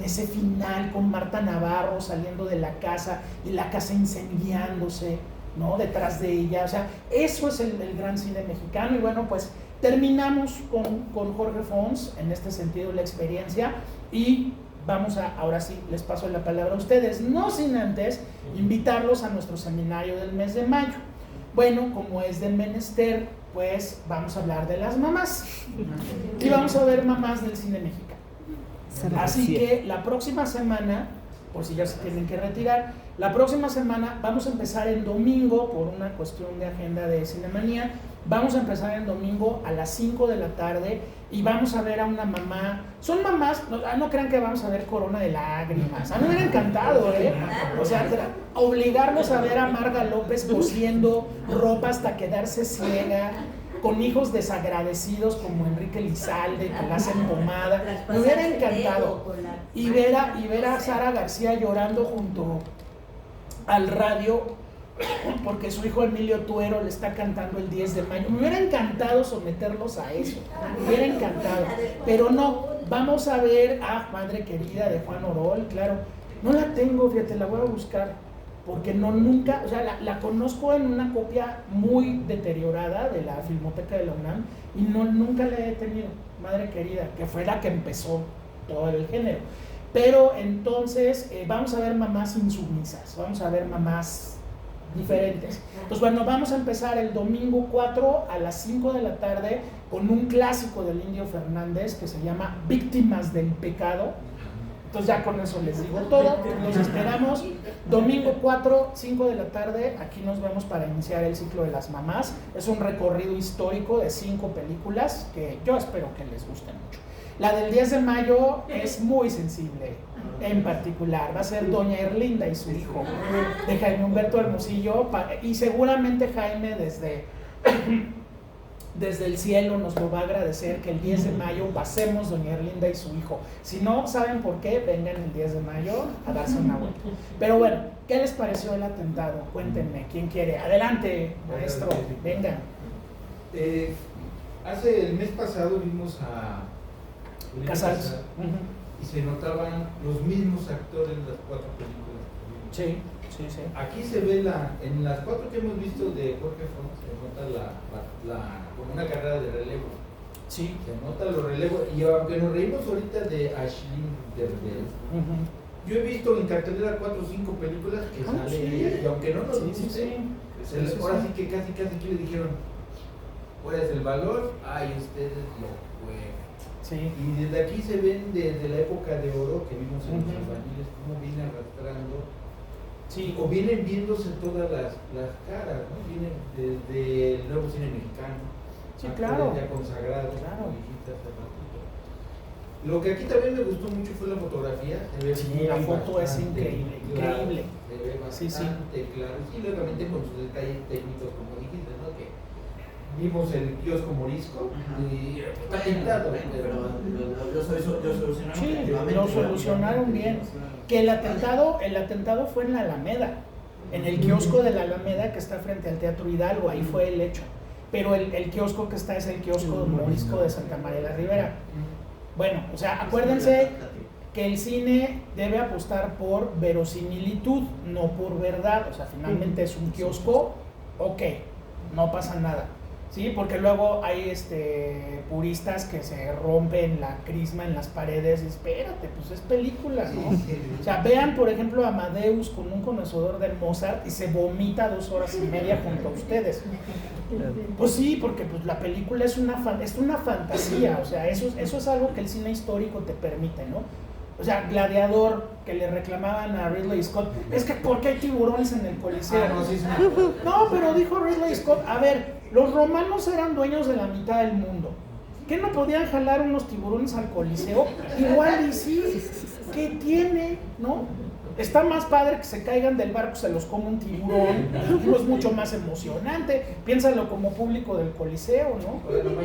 Ese final con Marta Navarro saliendo de la casa y la casa incendiándose, ¿no? Detrás de ella. O sea, eso es el gran cine mexicano. Y bueno, pues terminamos con Jorge Fons, en este sentido la experiencia, y vamos a, ahora sí, les paso la palabra a ustedes, no sin antes invitarlos a nuestro seminario del mes de mayo. Bueno, como es de menester, pues vamos a hablar de las mamás y vamos a ver mamás del cine mexicano. Así que la próxima semana, por si ya se tienen que retirar, la próxima semana vamos a empezar en domingo, por una cuestión de agenda de Cinemanía, vamos a empezar en domingo a las 5 de la tarde y vamos a ver a una mamá. Son mamás, no crean que vamos a ver Corona de Lágrimas. A mí me hubiera encantado, o sea, obligarnos a ver a Marga López cosiendo ropa hasta quedarse ciega, con hijos desagradecidos como Enrique Lizalde, que la hacen pomada. Me hubiera encantado. Y ver a Sara García llorando junto al radio porque su hijo Emilio Tuero le está cantando el 10 de mayo. Me hubiera encantado someterlos a eso. Me hubiera encantado. Pero no, vamos a ver a Madre Querida de Juan Orol, claro. No la tengo, fíjate, la voy a buscar. Porque no nunca, o sea, la conozco en una copia muy deteriorada de la Filmoteca de la UNAM y nunca la he tenido, Madre Querida, que fue la que empezó todo el género. Pero entonces vamos a ver mamás insumisas, vamos a ver mamás diferentes. Pues bueno, vamos a empezar el domingo 4 a las 5 de la tarde con un clásico del Indio Fernández que se llama Víctimas del Pecado. Entonces ya con eso les digo todo. Nos esperamos domingo 4, 5 de la tarde. Aquí nos vemos para iniciar el ciclo de las mamás. Es un recorrido histórico de 5 películas que yo espero que les guste mucho. La del 10 de mayo es muy sensible, en particular. Va a ser Doña Erlinda y su hijo, de Jaime Humberto Hermosillo. Y seguramente Jaime desde el cielo nos lo va a agradecer que el 10 de mayo pasemos Doña Erlinda y su hijo. Si no saben por qué, vengan el 10 de mayo a darse una vuelta. Pero bueno, ¿qué les pareció el atentado? Cuéntenme, ¿quién quiere? Adelante, maestro, vengan. Hace el mes pasado vimos a Casals y se notaban los mismos actores en las 4 películas. Sí. Aquí se ve en las 4 que hemos visto de Jorge Fons, se nota como una carrera de relevo. Sí. Se nota los relevos, y aunque nos reímos ahorita de Ashley Derbez, Yo he visto en cartelera 4 o 5 películas que salen sí. y aunque no nos guste, ahora Sí. sí que casi aquí le dijeron, ¿cuál es el valor? Ay, ustedes lo juegan. Sí. Y desde aquí se ven desde la época de oro que vimos en los Ujú. albañiles, cómo viene arrastrando, Sí. o vienen viéndose todas las caras, ¿no? Vienen desde el nuevo cine mexicano, Sí, actores claro. ya consagrados, Claro. como dijiste hace ratito. Lo que aquí también me gustó mucho fue la fotografía, se ve Sí, muy la foto es bastante increíble, claro, increíble. se ve Sí, bastante sí. claro, y lógicamente con sus detalles técnicos, como dijiste, ¿no? Que vimos el kiosco morisco y está pintado, pero Lo solucionaron Sí, creativamente, lo solucionaron bien. Que el atentado fue en la Alameda, en el kiosco de la Alameda que está frente al Teatro Hidalgo, ahí fue el hecho. Pero el kiosco que está es el kiosco morisco de Santa María la Ribera. Bueno, o sea, acuérdense que el cine debe apostar por verosimilitud, no por verdad. O sea, finalmente es un kiosco, ok, no pasa nada. Sí, porque luego hay puristas que se rompen la crisma en las paredes. Espérate, pues es película, ¿no? O sea, vean por ejemplo Amadeus con un conocedor de Mozart y se vomita 2 horas y media junto a ustedes. Pues sí, porque pues, la película es una fantasía, o sea, eso es algo que el cine histórico te permite, ¿no? O sea, Gladiador, que le reclamaban a Ridley Scott, es que ¿por qué hay tiburones en el Coliseo? No, pero dijo Ridley Scott, a ver, los romanos eran dueños de la mitad del mundo. ¿Qué no podían jalar unos tiburones al Coliseo? Igual y sí, ¿qué tiene, no? Está más padre que se caigan del barco, se los come un tiburón, no es mucho más emocionante. Piénsalo como público del Coliseo, ¿no?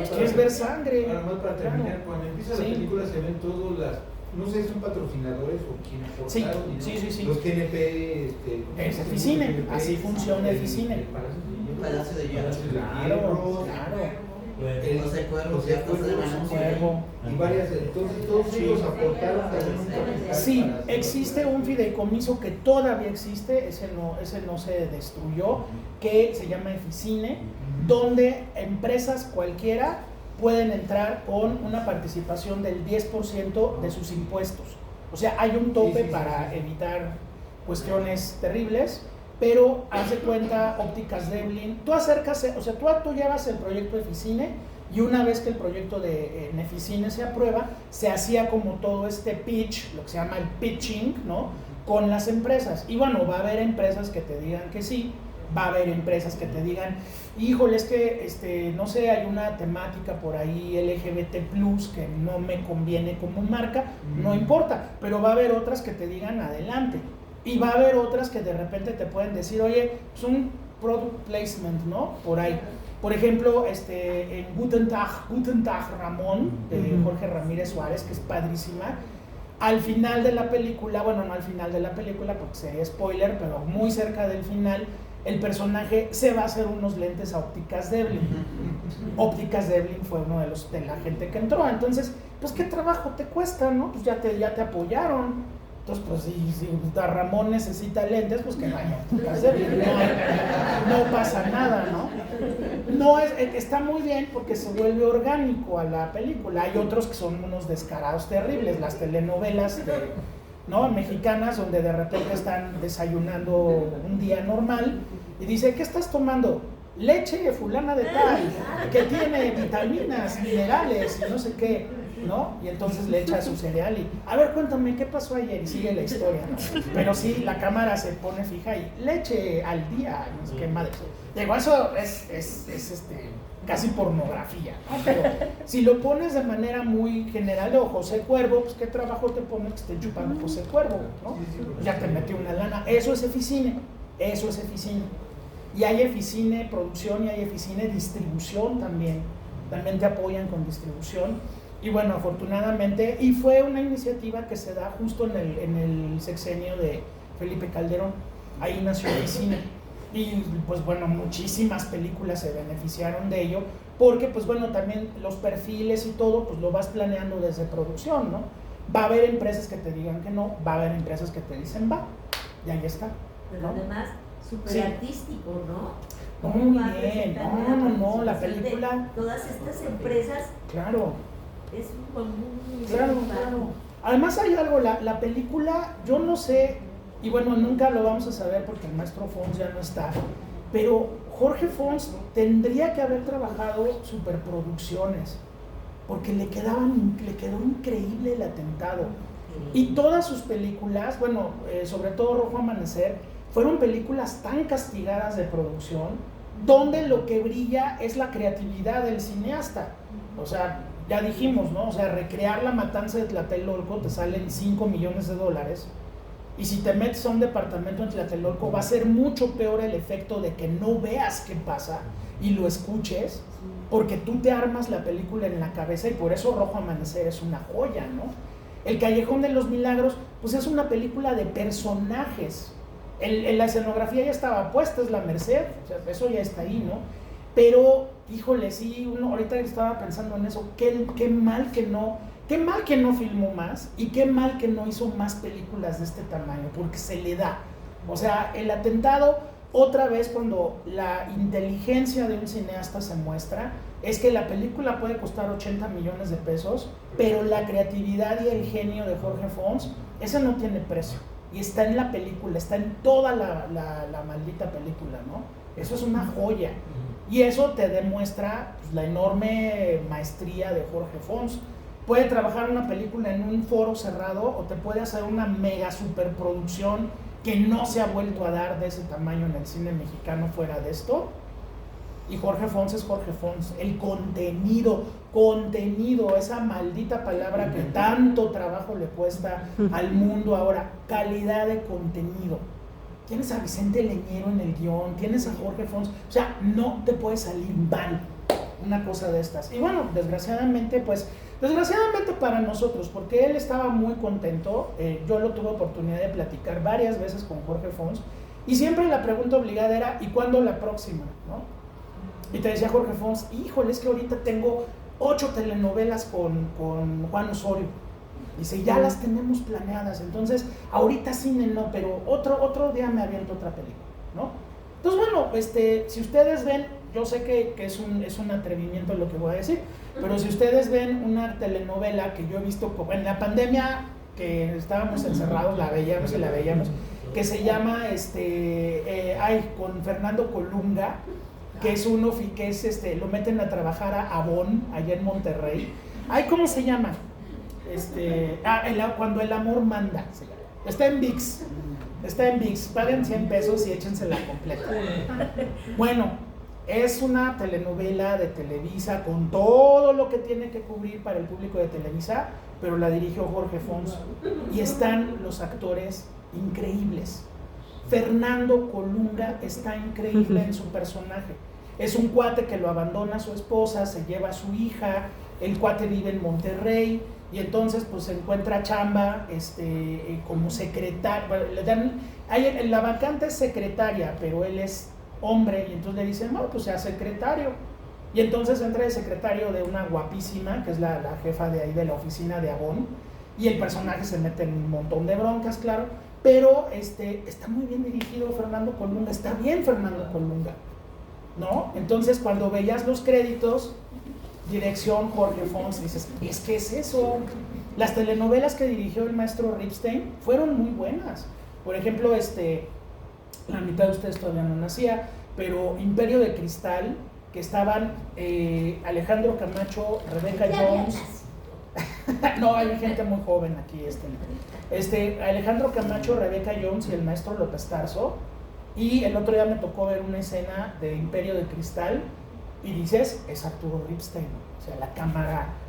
Quieres ver sangre. Ahora más para terminar, cuando empieza la película se ven todos las, no sé si son patrocinadores o quienes aportaron, sí. los GNP, es Eficine, así funciona Eficine. Un pedazo de hielo. Claro. El José Cuervo, José Cuervo, y varias, entonces todos ellos aportaron también un capital. Sí, existe un fideicomiso que todavía existe, ese no se destruyó, que se llama Eficine, donde empresas cualquiera pueden entrar con una participación del 10% de sus impuestos. O sea, hay un tope para evitar cuestiones terribles. Pero haz de cuenta, Ópticas Devlin, tú llevas el proyecto Eficine y una vez que el proyecto de Eficine se aprueba, se hacía como todo este pitch, lo que se llama el pitching, ¿no? Con las empresas. Y bueno, va a haber empresas que te digan que sí, va a haber empresas que te digan, híjole, es que, no sé, hay una temática por ahí LGBT+, que no me conviene como marca, no importa, pero va a haber otras que te digan adelante. Y va a haber otras que de repente te pueden decir, oye, es un product placement, ¿no? Por ahí. Por ejemplo, en Guten Tag Ramón, de Jorge Ramírez Suárez, que es padrísima. Al final de la película, bueno, no al final de la película porque sería spoiler, pero muy cerca del final, el personaje se va a hacer unos lentes a Ópticas Devlin. Ópticas Devlin fue uno de la gente que entró. Entonces, pues, ¿qué trabajo te cuesta, no? Pues ya te apoyaron. Entonces, pues si Ramón necesita lentes, pues que vaya. No pasa nada, ¿no? Está muy bien porque se vuelve orgánico a la película. Hay otros que son unos descarados terribles, las telenovelas mexicanas, donde de repente están desayunando un día normal y dice, ¿qué estás tomando? Leche fulana de tal, que tiene vitaminas, minerales y no sé qué, ¿no? Y entonces le echa su cereal y, a ver, cuéntame, ¿qué pasó ayer? Y sigue la historia, ¿no? Pero sí, la cámara se pone fija y leche al día, no sé qué madre. Digo, eso es casi pornografía, ¿no? Pero si lo pones de manera muy general, o José Cuervo, pues ¿qué trabajo te pone que esté chupando José Cuervo, ¿no? Ya te metió una lana. Eso es Eficine. Y hay Eficine producción y hay Eficine distribución también te apoyan con distribución. Y bueno, afortunadamente, y fue una iniciativa que se da justo en el sexenio de Felipe Calderón, ahí nació Eficine. Y pues bueno, muchísimas películas se beneficiaron de ello, porque pues bueno, también los perfiles y todo, pues lo vas planeando desde producción, ¿no? Va a haber empresas que te digan que no, va a haber empresas que te dicen va, y ahí está, ¿no? Pero además, súper artístico, ¿no? Muy bien, no, la película. Todas estas empresas. Claro. Es muy Claro. Además hay algo, la película, yo no sé, y bueno, nunca lo vamos a saber porque el maestro Fons ya no está, pero Jorge Fons tendría que haber trabajado superproducciones, porque le quedó increíble El Atentado. Y todas sus películas, bueno, sobre todo Rojo Amanecer, fueron películas tan castigadas de producción, donde lo que brilla es la creatividad del cineasta. O sea, ya dijimos, ¿no? O sea, recrear la matanza de Tlatelolco te salen $5 millones, y si te metes a un departamento en Tlatelolco va a ser mucho peor el efecto de que no veas qué pasa y lo escuches, porque tú te armas la película en la cabeza, y por eso Rojo Amanecer es una joya, ¿no? El Callejón de los Milagros, pues es una película de personajes. La escenografía ya estaba puesta, es la Merced, o sea, eso ya está ahí, ¿no? Pero, híjole, sí, uno ahorita estaba pensando en eso, qué mal que no filmó más, y qué mal que no hizo más películas de este tamaño, porque se le da. O sea, El Atentado, otra vez cuando la inteligencia de un cineasta se muestra, es que la película puede costar $80 millones, pero la creatividad y el genio de Jorge Fons, ese no tiene precio. Y está en la película, está en toda la maldita película, ¿no? Eso es una joya. Y eso te demuestra pues, la enorme maestría de Jorge Fons. Puede trabajar una película en un foro cerrado, o te puede hacer una mega superproducción que no se ha vuelto a dar de ese tamaño en el cine mexicano fuera de esto. Y Jorge Fons es Jorge Fons. El contenido, esa maldita palabra que tanto trabajo le cuesta al mundo ahora, calidad de contenido. Tienes a Vicente Leñero en el guión, tienes a Jorge Fons, o sea, no te puede salir mal una cosa de estas. Y bueno, desgraciadamente para nosotros, porque él estaba muy contento, yo lo tuve oportunidad de platicar varias veces con Jorge Fons, y siempre la pregunta obligada era, ¿y cuándo la próxima? ¿No? Y te decía Jorge Fons, híjole, es que ahorita tengo 8 telenovelas con Juan Osorio. Dice, ya las tenemos planeadas, entonces ahorita cine no, pero otro día me aviento otra película, ¿no? Entonces, bueno, si ustedes ven, yo sé que es un atrevimiento lo que voy a decir, pero si ustedes ven una telenovela que yo he visto en la pandemia, que estábamos encerrados, la veíamos, que se llama, con Fernando Colunga, que es uno que es, lo meten a trabajar a Avon, allá en Monterrey. Ay, ¿cómo se llama? Cuando el amor manda, se llama. Está en ViX, paguen $100 y échensela completa. Bueno, es una telenovela de Televisa con todo lo que tiene que cubrir para el público de Televisa, pero la dirigió Jorge Fons, y están los actores increíbles. Fernando Colunga está increíble en su personaje. Es un cuate que lo abandona a su esposa, se lleva a su hija, el cuate vive en Monterrey, y entonces pues se encuentra chamba como secretario. La vacante es secretaria, pero él es hombre, y entonces le dicen, no, pues sea secretario. Y entonces entra de secretario de una guapísima, que es la jefa de ahí de la oficina de Avon, y el personaje se mete en un montón de broncas, claro, pero está muy bien dirigido Fernando Colunga, está bien Fernando Colunga, ¿no? Entonces cuando veías los créditos, dirección Jorge Fons, dices, es que es eso. Las telenovelas que dirigió el maestro Ripstein fueron muy buenas. Por ejemplo, la mitad de ustedes todavía no nacía, pero Imperio de Cristal, que estaban Alejandro Camacho, Rebeca Jones. No, hay gente muy joven aquí. Alejandro Camacho, Rebeca Jones y el maestro López Tarso. Y el otro día me tocó ver una escena de Imperio de Cristal y dices, es Arturo Ripstein. O sea,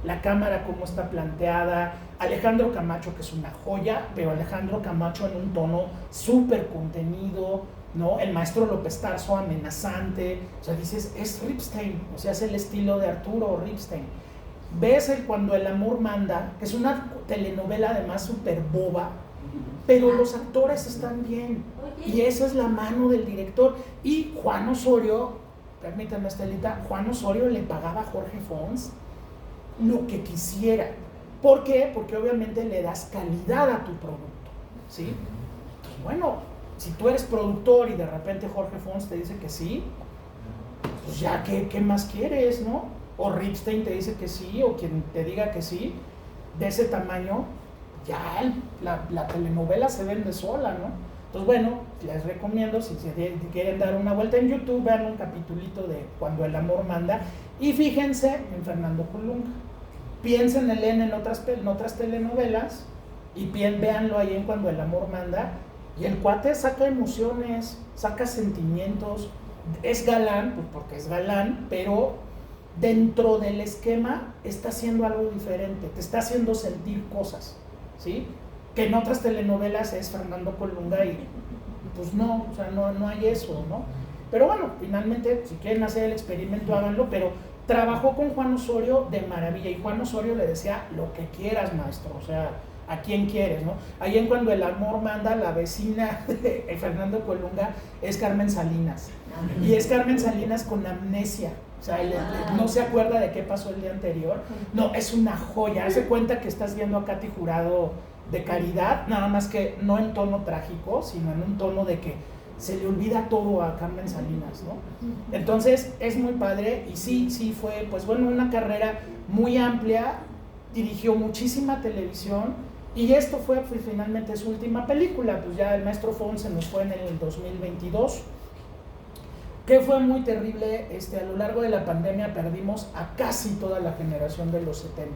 la cámara cómo está planteada. Alejandro Camacho, que es una joya, pero Alejandro Camacho en un tono súper contenido, ¿no? El maestro López Tarso amenazante. O sea, dices, es Ripstein. O sea, es el estilo de Arturo Ripstein. Ves Cuando el amor manda, que es una telenovela además súper boba, pero los actores están bien, y esa es la mano del director. Y Juan Osorio, permítame Estelita, Juan Osorio le pagaba a Jorge Fons lo que quisiera. ¿Por qué? Porque obviamente le das calidad a tu producto, ¿sí? Entonces, bueno, si tú eres productor y de repente Jorge Fons te dice que sí, pues ya, ¿qué más quieres, no? O Ripstein te dice que sí, o quien te diga que sí, de ese tamaño, ya la telenovela se vende sola, ¿no? Entonces, bueno, les recomiendo, si quieren dar una vuelta en YouTube, vean un capitulito de Cuando el amor manda y fíjense en Fernando Colunga. Piensen en otras telenovelas y véanlo ahí en Cuando el amor manda. Y el cuate saca emociones, saca sentimientos, es galán, pues porque es galán, pero dentro del esquema está haciendo algo diferente, te está haciendo sentir cosas, ¿sí? Que en otras telenovelas es Fernando Colunga y pues no, o sea, no hay eso, ¿no? Pero bueno, finalmente, si quieren hacer el experimento, háganlo, pero trabajó con Juan Osorio de maravilla y Juan Osorio le decía, lo que quieras, maestro, o sea, a quién quieres, ¿no? Ahí en Cuando el amor manda, la vecina de Fernando Colunga es Carmen Salinas, y es Carmen Salinas con amnesia. O sea, no se acuerda de qué pasó el día anterior. No, es una joya. Hace cuenta que estás viendo a Katy Jurado de Caridad, nada más que no en tono trágico, sino en un tono de que se le olvida todo a Carmen Salinas, ¿no? Entonces, es muy padre y sí fue, pues bueno, una carrera muy amplia, dirigió muchísima televisión y esto fue pues, finalmente su última película, pues ya el maestro Fons se nos fue en el 2022. Que fue muy terrible, a lo largo de la pandemia perdimos a casi toda la generación de los 70.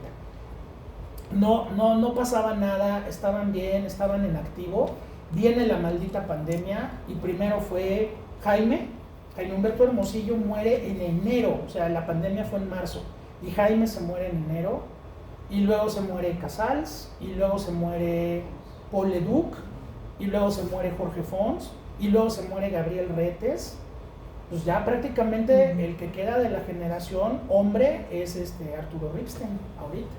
No pasaba nada, estaban bien, estaban en activo. Viene la maldita pandemia y primero fue Jaime Humberto Hermosillo muere en enero, o sea, la pandemia fue en marzo, y Jaime se muere en enero, y luego se muere Casals, y luego se muere Paul Leduc, y luego se muere Jorge Fons, y luego se muere Gabriel Retes. Pues ya prácticamente el que queda de la generación hombre es Arturo Ripstein ahorita.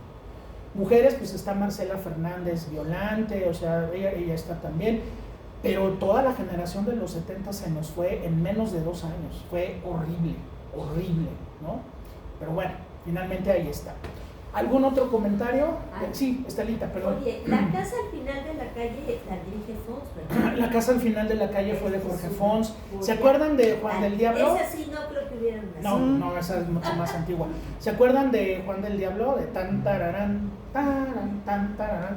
Mujeres, pues está Marcela Fernández Violante, o sea, ella está también, pero toda la generación de los 70 se nos fue en menos de 2 años, fue horrible, ¿no? Pero bueno, finalmente ahí está. ¿Algún otro comentario? Sí, Estelita, perdón. Oye, la casa al final de la calle la dirige Fons, ¿verdad? La casa al final de la calle fue de Jorge Fons. ¿Se acuerdan de Juan del Diablo? Esa sí no creo que hubieran nacido. No, esa es mucho más antigua. ¿Se acuerdan de Juan del Diablo? De tan tararán,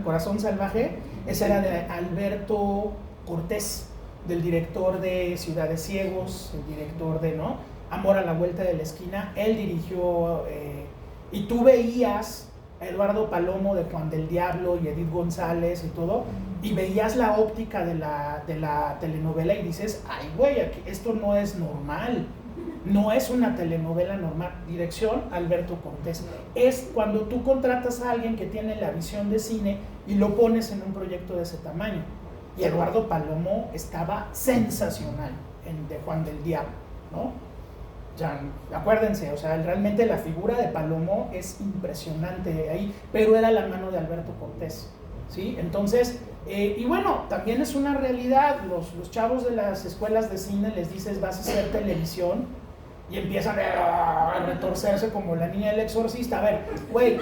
Corazón Salvaje. Esa era de Alberto Cortés, del director de Ciudad de Ciegos, el director de Amor a la vuelta de la esquina. Él dirigió... y tú veías a Eduardo Palomo de Juan del Diablo y Edith González y todo, y veías la óptica de la telenovela y dices, ay güey, esto no es normal, no es una telenovela normal. Dirección, Alberto Cortés. Es cuando tú contratas a alguien que tiene la visión de cine y lo pones en un proyecto de ese tamaño. Y Eduardo Palomo estaba sensacional de Juan del Diablo, ¿no? Ya, acuérdense, o sea, realmente la figura de Palomo es impresionante ahí, pero era la mano de Alberto Cortés, ¿sí? Entonces, y bueno, también es una realidad, los chavos de las escuelas de cine les dices, vas a hacer televisión, y empiezan a retorcerse como la niña del exorcista. A ver, güey,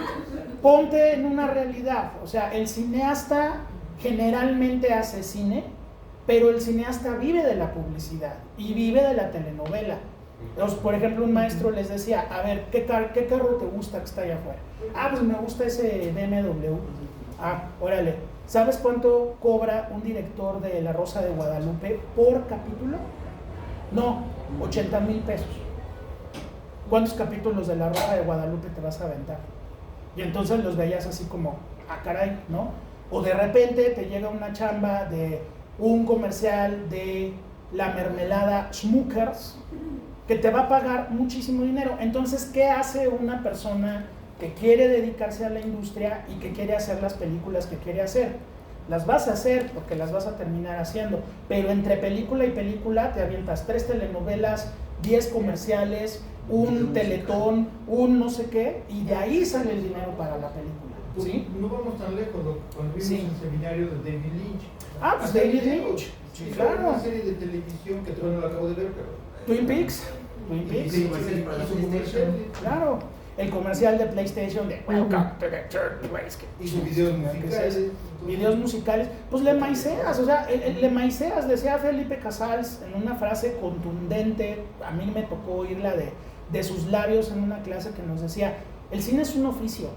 ponte en una realidad, o sea, el cineasta generalmente hace cine, pero el cineasta vive de la publicidad y vive de la telenovela. Entonces, por ejemplo, un maestro les decía, a ver, ¿qué carro te gusta que está allá afuera? Ah, pues me gusta ese BMW. Ah, órale, ¿sabes cuánto cobra un director de La Rosa de Guadalupe por capítulo? No, 80,000 pesos. ¿Cuántos capítulos de La Rosa de Guadalupe te vas a aventar? Y entonces los veías así como, ah, caray, ¿no? O de repente te llega una chamba de un comercial de la mermelada Schmuckers, que te va a pagar muchísimo dinero. Entonces, ¿qué hace una persona que quiere dedicarse a la industria y que quiere hacer las películas que quiere hacer? Las vas a hacer porque las vas a terminar haciendo, pero entre película y película te avientas 3 telenovelas, 10 comerciales, un teletón, un no sé qué, y de ahí sale el dinero para la película, ¿sí? No vamos tan lejos, cuando vimos el seminario de David Lynch. Ah, pues David Lynch, sí, claro. Una serie de televisión que todavía no la acabo de ver, pero... Twin Peaks. Sí, Claro, el comercial de PlayStation de Welcome to the Third Place. Y sus videos musicales. Videos musicales, pues le maiceas, o sea, le maiceas, decía Felipe Casals en una frase contundente. A mí me tocó oírla de sus labios en una clase que nos decía, el cine es un oficio,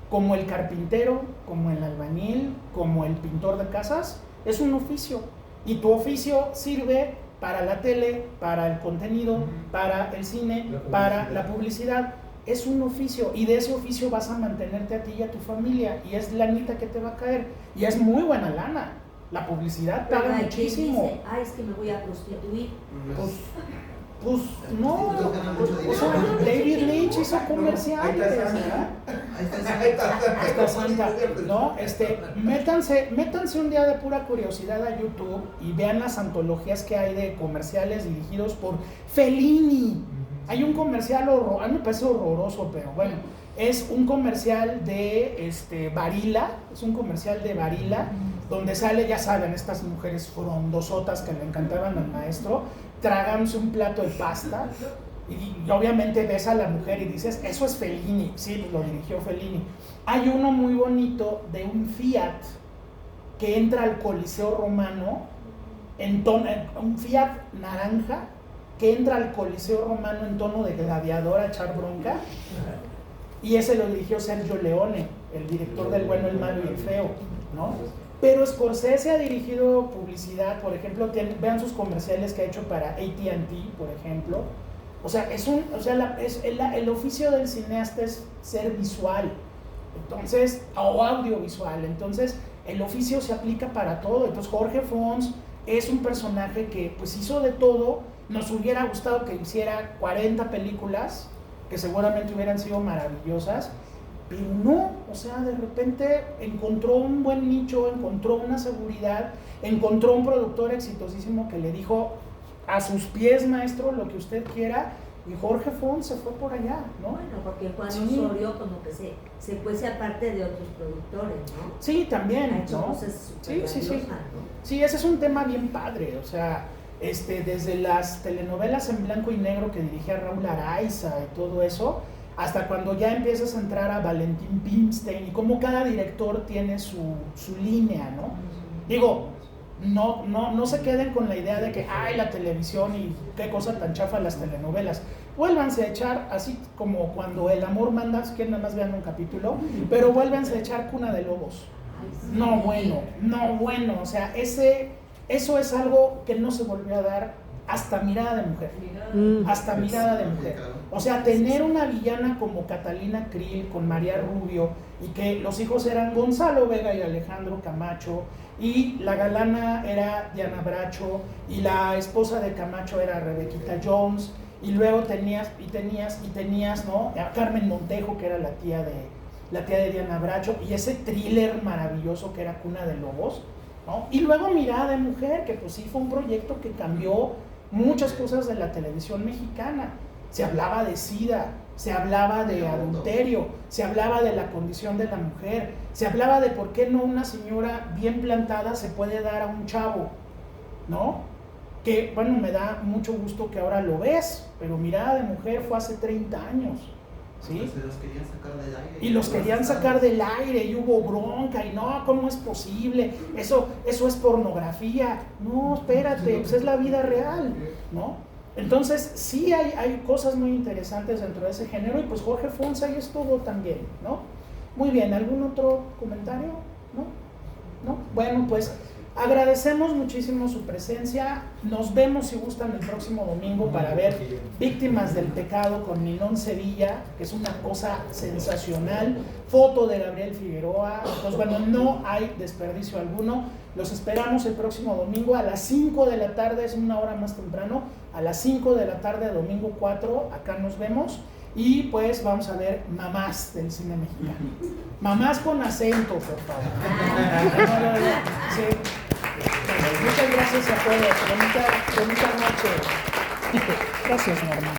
como el carpintero, como el albañil, como el pintor de casas, es un oficio. Y tu oficio sirve para la tele, para el contenido, para el cine, para la publicidad. Es un oficio y de ese oficio vas a mantenerte a ti y a tu familia y es lanita que te va a caer y es muy buena lana. La publicidad paga muchísimo. Dice, ay, es que me voy a prostituir. Pues no, o sea, David Lynch hizo comerciales, ¿verdad? Ahí está Santa, ¿no? Métanse un día de pura curiosidad a YouTube y vean las antologías que hay de comerciales dirigidos por Fellini. Hay un comercial, a mí me parece horroroso, pero bueno, es un comercial de Barilla, es un comercial de Barilla, donde sale, ya saben, estas mujeres frondosotas que le encantaban al maestro, tragándose un plato de pasta, y obviamente ves a la mujer y dices, eso es Fellini, sí, lo dirigió Fellini. Hay uno muy bonito de un Fiat que entra al Coliseo Romano, un Fiat naranja, que entra al Coliseo Romano en tono de gladiador a echar bronca, y ese lo dirigió Sergio Leone, el director del Bueno, el Malo y el Feo, ¿no? Pero Scorsese ha dirigido publicidad, por ejemplo, vean sus comerciales que ha hecho para AT&T, por ejemplo. O sea, el oficio del cineasta es ser visual, entonces, o audiovisual, entonces el oficio se aplica para todo. Entonces Jorge Fons es un personaje que pues hizo de todo. Nos hubiera gustado que hiciera 40 películas, que seguramente hubieran sido maravillosas, pero no, o sea, de repente encontró un buen nicho, encontró una seguridad, encontró un productor exitosísimo que le dijo, a sus pies, maestro, lo que usted quiera, y Jorge Fons se fue por allá, ¿no? Bueno, porque Juan Sí. Osorio como que se cuece aparte de otros productores, ¿no? Sí, también, Ha hecho ¿no? cosas Sí. supervaliosas, ¿no? Sí, ese es un tema bien padre, o sea, desde las telenovelas en blanco y negro que dirigía Raúl Araiza y todo eso, hasta cuando ya empiezas a entrar a Valentín Pimstein y cómo cada director tiene su línea, ¿no? Digo, no se queden con la idea de que, ay, la televisión y qué cosa tan chafa las telenovelas. Vuélvanse a echar, así como cuando El amor manda, que nada más vean un capítulo, pero vuélvanse a echar Cuna de Lobos. No bueno, o sea, eso es algo que no se volvió a dar hasta Mirada de Mujer. Hasta Mirada de Mujer. O sea, tener una villana como Catalina Krill con María Rubio y que los hijos eran Gonzalo Vega y Alejandro Camacho y la galana era Diana Bracho y la esposa de Camacho era Rebequita Jones y luego tenías, ¿no? A Carmen Montejo, que era la tía de Diana Bracho, y ese thriller maravilloso que era Cuna de Lobos, ¿no? Y luego Mirada de Mujer, que pues sí fue un proyecto que cambió muchas cosas de la televisión mexicana. Se hablaba de SIDA, se hablaba de adulterio, se hablaba de la condición de la mujer, se hablaba de por qué no una señora bien plantada se puede dar a un chavo, ¿no? Que, bueno, me da mucho gusto que ahora lo ves, pero Mirada de Mujer fue hace 30 años, ¿sí? Pues los querían sacar del aire. Y los querían sacar del aire y hubo bronca y no, ¿cómo es posible? Eso es pornografía. No, espérate, pues es la vida real, ¿no? Entonces sí hay cosas muy interesantes dentro de ese género y pues Jorge Fons ahí estuvo también, ¿no? Muy bien, ¿algún otro comentario? ¿No? Bueno, pues agradecemos muchísimo su presencia. Nos vemos, si gustan, el próximo domingo para ver Víctimas del Pecado con Ninón Sevilla, que es una cosa sensacional. Foto de Gabriel Figueroa. Pues bueno, no hay desperdicio alguno. Los esperamos el próximo domingo a las 5 de la tarde, es una hora más temprano. A las 5 de la tarde, domingo 4, acá nos vemos. Y pues vamos a ver mamás del cine mexicano. Mamás con acento, por favor. Sí. Muchas gracias a todos. Bonita noche. Gracias, Norma.